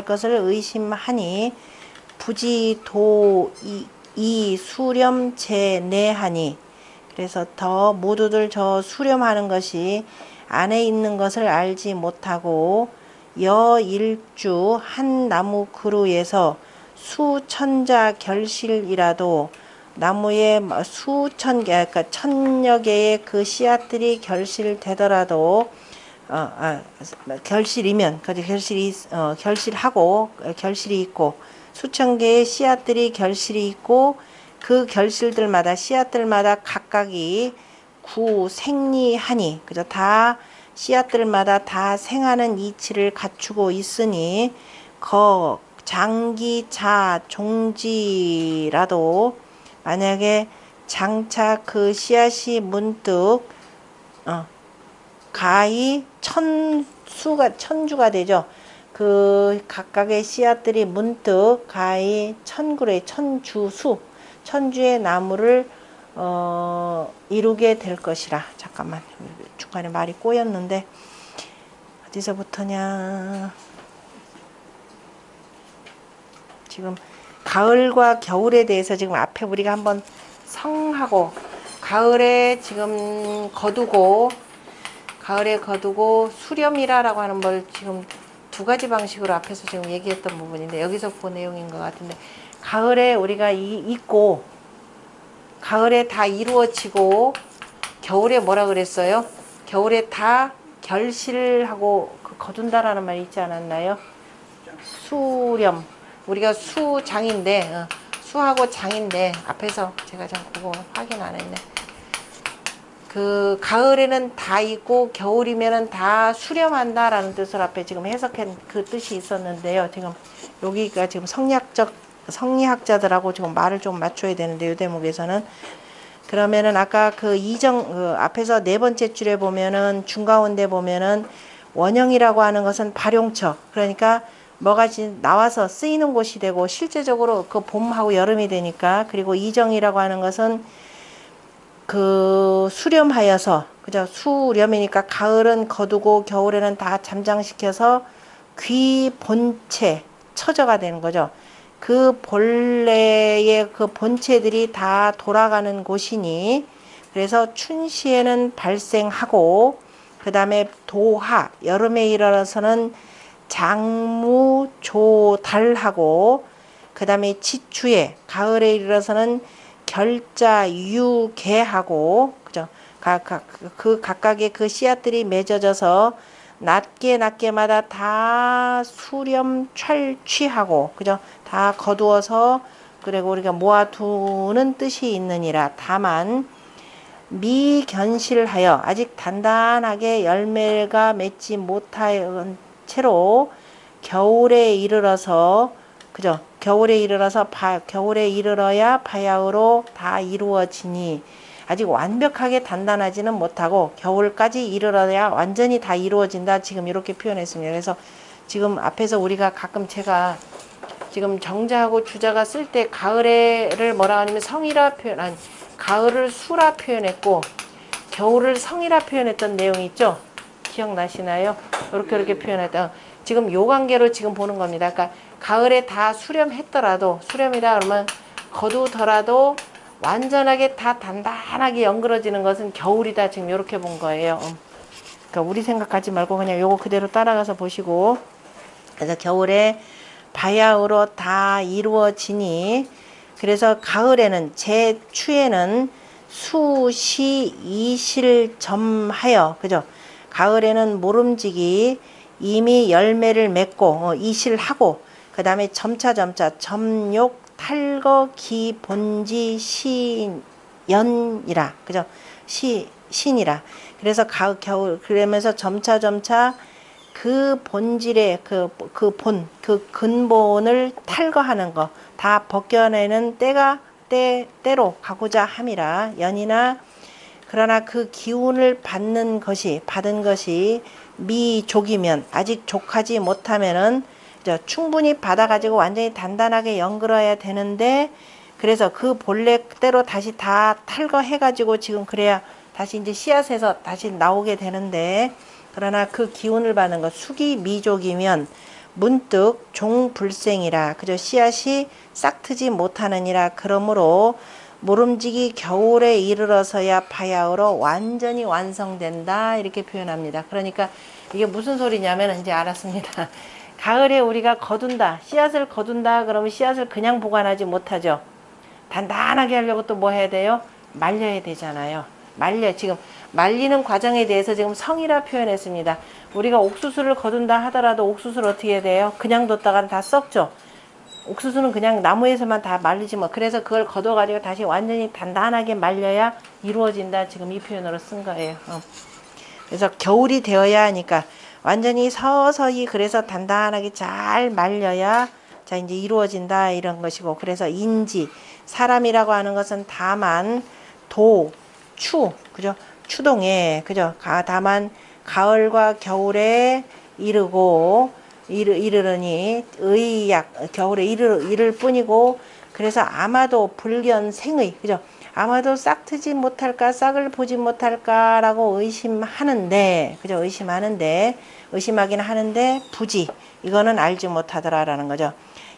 Speaker 1: 것을 의심하니, 부지도 이 수렴 제내하니, 그래서 더 모두들 저 수렴하는 것이 안에 있는 것을 알지 못하고, 여일주 한 나무 그루에서 수천자 결실이라도, 나무에 수천 개, 그러니까 천여 개의 그 씨앗들이 결실되더라도, 결실이면, 결실이 있고, 수천 개의 씨앗들이 결실이 있고, 그 씨앗들마다 각각이 구생리하니, 그죠? 다 씨앗들마다 다 생하는 이치를 갖추고 있으니, 장기자 종지라도, 만약에 장차 그 씨앗이 문득 가히 천주가 되죠. 그 각각의 씨앗들이 문득 가히 천주의 나무를 이루게 될 것이라. 잠깐만, 중간에 말이 꼬였는데 어디서부터냐. 지금 가을과 겨울에 대해서 지금 앞에 우리가 한번 성하고, 가을에 거두고 수렴이라고 하는 걸 지금 두 가지 방식으로 앞에서 지금 얘기했던 부분인데, 여기서 그 내용인 것 같은데, 가을에 우리가 있고, 가을에 다 이루어지고, 겨울에 뭐라 그랬어요? 겨울에 다 결실하고 거둔다라는 말이 있지 않았나요? 수렴. 우리가 수장인데, 수하고 장인데, 앞에서 제가 참 그거 확인 안 했네. 그 가을에는 다 있고 겨울이면은 다 수렴한다라는 뜻을 앞에 지금 해석한 그 뜻이 있었는데요. 지금 여기가 지금 성리학자들하고 지금 말을 좀 맞춰야 되는데, 이 대목에서는 그러면은 아까 그 앞에서 네 번째 줄에 보면은 중가운데 보면은 원형이라고 하는 것은 발용처, 그러니까 뭐가 나와서 쓰이는 곳이 되고, 실제적으로 그 봄하고 여름이 되니까. 그리고 이정이라고 하는 것은 그 수렴하여서 그죠? 수렴이니까 가을은 거두고 겨울에는 다 잠장시켜서 귀 본체 처저가 되는 거죠. 그 본래의 그 본체들이 다 돌아가는 곳이니 그래서 춘시에는 발생하고 그 다음에 도하 여름에 이르러서는 장무조달하고 그 다음에 지추에 가을에 이르러서는 결자유개하고 그죠? 그 각각의 그 씨앗들이 맺어져서 낮게마다 다 수렴 철취하고 그죠? 다 거두어서 그리고 우리가 모아두는 뜻이 있느니라. 다만 미견실하여 아직 단단하게 열매가 맺지 못한 채로 겨울에 이르러서 그죠? 겨울에 이르러야 바야흐로 다 이루어지니 아직 완벽하게 단단하지는 못하고 겨울까지 이르러야 완전히 다 이루어진다. 지금 이렇게 표현했습니다. 그래서 지금 앞에서 우리가 가끔 제가 지금 정자하고 주자가 쓸 때 가을에를 뭐라 하냐면 성이라 표현, 가을을 수라 표현했고 겨울을 성이라 표현했던 내용이 있죠. 기억나시나요? 이렇게 표현했다. 지금 요 관계로 지금 보는 겁니다. 그러니까 가을에 다 수렴했더라도 수렴이라 그러면 거두더라도 완전하게 다 단단하게 연그러지는 것은 겨울이다. 지금 이렇게 본 거예요. 그러니까 우리 생각하지 말고 그냥 요거 그대로 따라가서 보시고 그래서 겨울에 바야흐로 다 이루어지니 그래서 가을에는 제추에는 수시 이실점하여 그죠? 가을에는 모름지기 이미 열매를 맺고 이실하고 그 다음에 점차 점욕 탈거 기본지 시연이라 그죠? 신이라 그래서 겨울 그러면서 점차 그 본질의 그 근본을 탈거하는 거 다 벗겨내는 때로 가고자 함이라. 연이나 그러나 그 기운을 받은 것이 미족이면 아직 족하지 못하면은 충분히 받아가지고 완전히 단단하게 연그러야 되는데 그래서 그 본래대로 다시 다 탈거해가지고 지금 그래야 다시 이제 씨앗에서 다시 나오게 되는데 그러나 그 기운을 받는 것 숙이 미족이면 문득 종불생이라 그저 씨앗이 싹트지 못하느니라. 그러므로 모름지기 겨울에 이르러서야 바야흐로 완전히 완성된다 이렇게 표현합니다. 그러니까 이게 무슨 소리냐면 이제 알았습니다. 가을에 우리가 거둔다 씨앗을 거둔다 그러면 씨앗을 그냥 보관하지 못하죠. 단단하게 하려고 또 뭐 해야 돼요? 말려야 되잖아요. 지금 말리는 과정에 대해서 지금 성이라 표현했습니다. 우리가 옥수수를 거둔다 하더라도 옥수수를 어떻게 해야 돼요? 그냥 뒀다가 다 썩죠. 옥수수는 그냥 나무에서만 다 말리지 뭐. 그래서 그걸 걷어가지고 다시 완전히 단단하게 말려야 이루어진다. 지금 이 표현으로 쓴 거예요. 그래서 겨울이 되어야 하니까 완전히 서서히 그래서 단단하게 잘 말려야 자 이제 이루어진다 이런 것이고 그래서 인지 사람이라고 하는 것은 다만 그죠? 추동에 그죠? 다만 가을과 겨울에 이르르니 겨울에 이를 뿐이고 그래서 아마도 불견생의 그죠? 아마도 싹트지 못할까 싹을 보지 못할까라고 의심하긴 하는데 부지 이거는 알지 못하더라라는 거죠.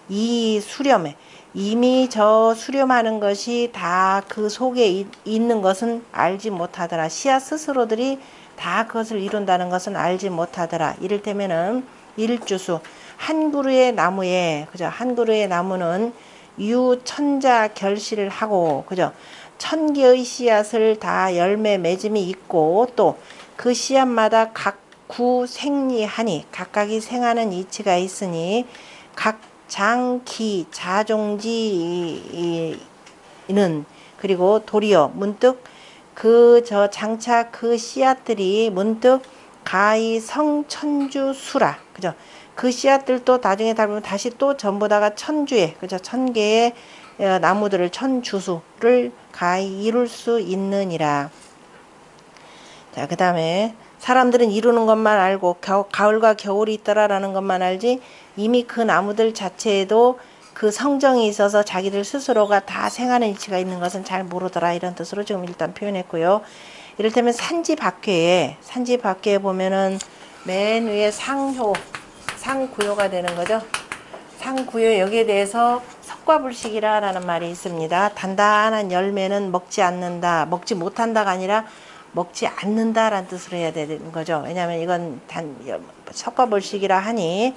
Speaker 1: 이 수렴에 이미 저 수렴하는 것이 다 그 속에 있는 것은 알지 못하더라. 씨앗 스스로들이 다 그것을 이룬다는 것은 알지 못하더라. 이를테면은 일주수 한 그루의 나무에 그죠? 한 그루의 나무는 유천자 결실을 하고 그죠? 1000개의 씨앗을 다 열매 맺음이 있고 또 그 씨앗마다 각구 생리하니 각각이 생하는 이치가 있으니 각 장기 자종지는 그리고 도리어 문득 장차 그 씨앗들이 문득 가히 성천주수라 그죠? 그 씨앗들도 나중에 닮으면 다시 또 전부 다가 천주에 그죠? 1000개의 나무들을 천주수를 가히 이룰 수 있느니라. 자, 그 다음에 사람들은 이루는 것만 알고 가을과 겨울이 있더라라는 것만 알지 이미 그 나무들 자체에도 그 성정이 있어서 자기들 스스로가 다 생하는 이치가 있는 것은 잘 모르더라 이런 뜻으로 지금 일단 표현했고요. 이를테면 산지 밖에 보면은 맨 위에 상효, 상구효가 되는 거죠. 상구효 여기에 대해서 석과불식이라는 말이 있습니다. 단단한 열매는 먹지 않는다, 먹지 못한다가 아니라 먹지 않는다라는 뜻으로 해야 되는 거죠. 왜냐하면 이건 석과불식이라 하니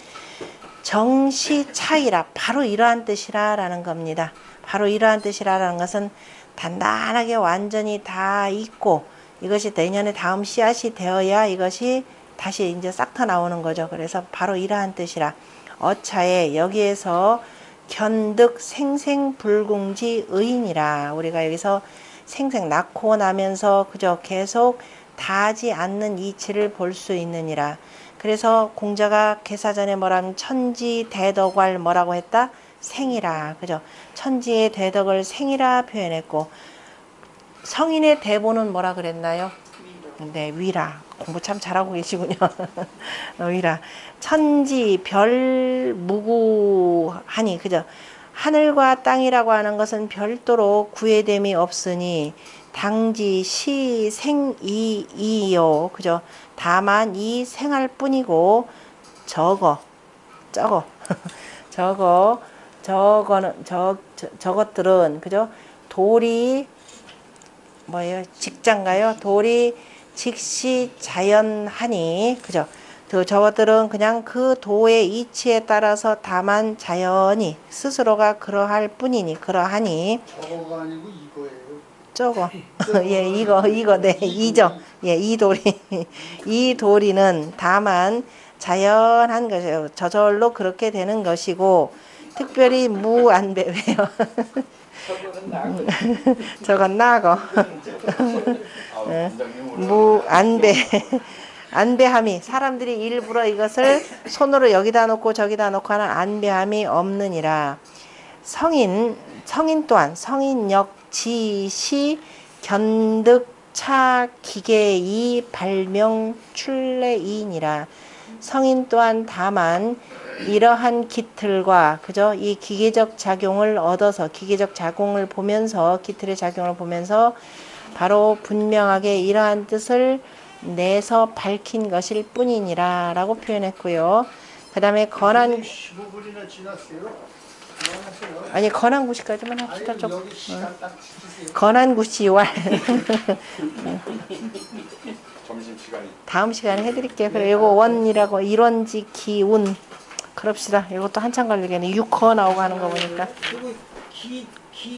Speaker 1: 정시 차이라 바로 이러한 뜻이라라는 겁니다. 바로 이러한 뜻이라는 것은 단단하게 완전히 다 익고 이것이 내년에 다음 씨앗이 되어야 이것이 다시 이제 싹터 나오는 거죠. 그래서 바로 이러한 뜻이라. 어차에 여기에서 견득 생생불궁지 의인이라. 우리가 여기서 생생 낳고 나면서 그저 계속 다하지 않는 이치를 볼 수 있느니라. 그래서 공자가 개사전에 뭐라면 천지 대덕활 뭐라고 했다? 생이라. 그죠? 천지의 대덕을 생이라 표현했고 성인의 대보는 뭐라 그랬나요? 네, 위라. 공부 참 잘하고 계시군요. 위라. 천지 별 무구하니 그죠? 하늘과 땅이라고 하는 것은 별도로 구애됨이 없으니 당지 시 생이이요. 그죠? 다만 이 생할 뿐이고 저것들은 그죠? 돌이 뭐예요? 직자인가요? 돌이 직시 자연하니 그죠? 저것들은 그냥 그 도의 이치에 따라서 다만 자연이 스스로가 그러할 뿐이니 그러하니
Speaker 2: 저거가 아니고 이거예요.
Speaker 1: 저거 예 이거 네 이죠. 예 이 돌이 이 도리는 다만 자연한 것이에요. 저절로 그렇게 되는 것이고 특별히 무안배예요. 저건 나고 무안배 안배함이 사람들이 일부러 이것을 손으로 여기다 놓고 저기다 놓고 하는 안배함이 없느니라. 성인 또한 성인역 지시 견득차 기계이 발명 출래이니라. 성인 또한 다만 이러한 기틀과 그죠? 이 기계적 작용을 얻어서 기계적 작용을 보면서 기틀의 작용을 보면서 바로 분명하게 이러한 뜻을 내서 밝힌 것일 뿐이니라 라고 표현했고요. 그 다음에 건한
Speaker 2: 15분이나 지났어요.
Speaker 1: 아니 건한구시까지만 합시다. 좀
Speaker 2: 여기 시간 딱 지키세요.
Speaker 1: 건한구시왈
Speaker 3: 점심시간이
Speaker 1: 다음 시간에 해드릴게요. 그래 이거 원이라고 일원지 기운 그럽시다. 이것도 한참 걸리겠네. 6거 나오고 하는 거 보니까
Speaker 2: 그리고 기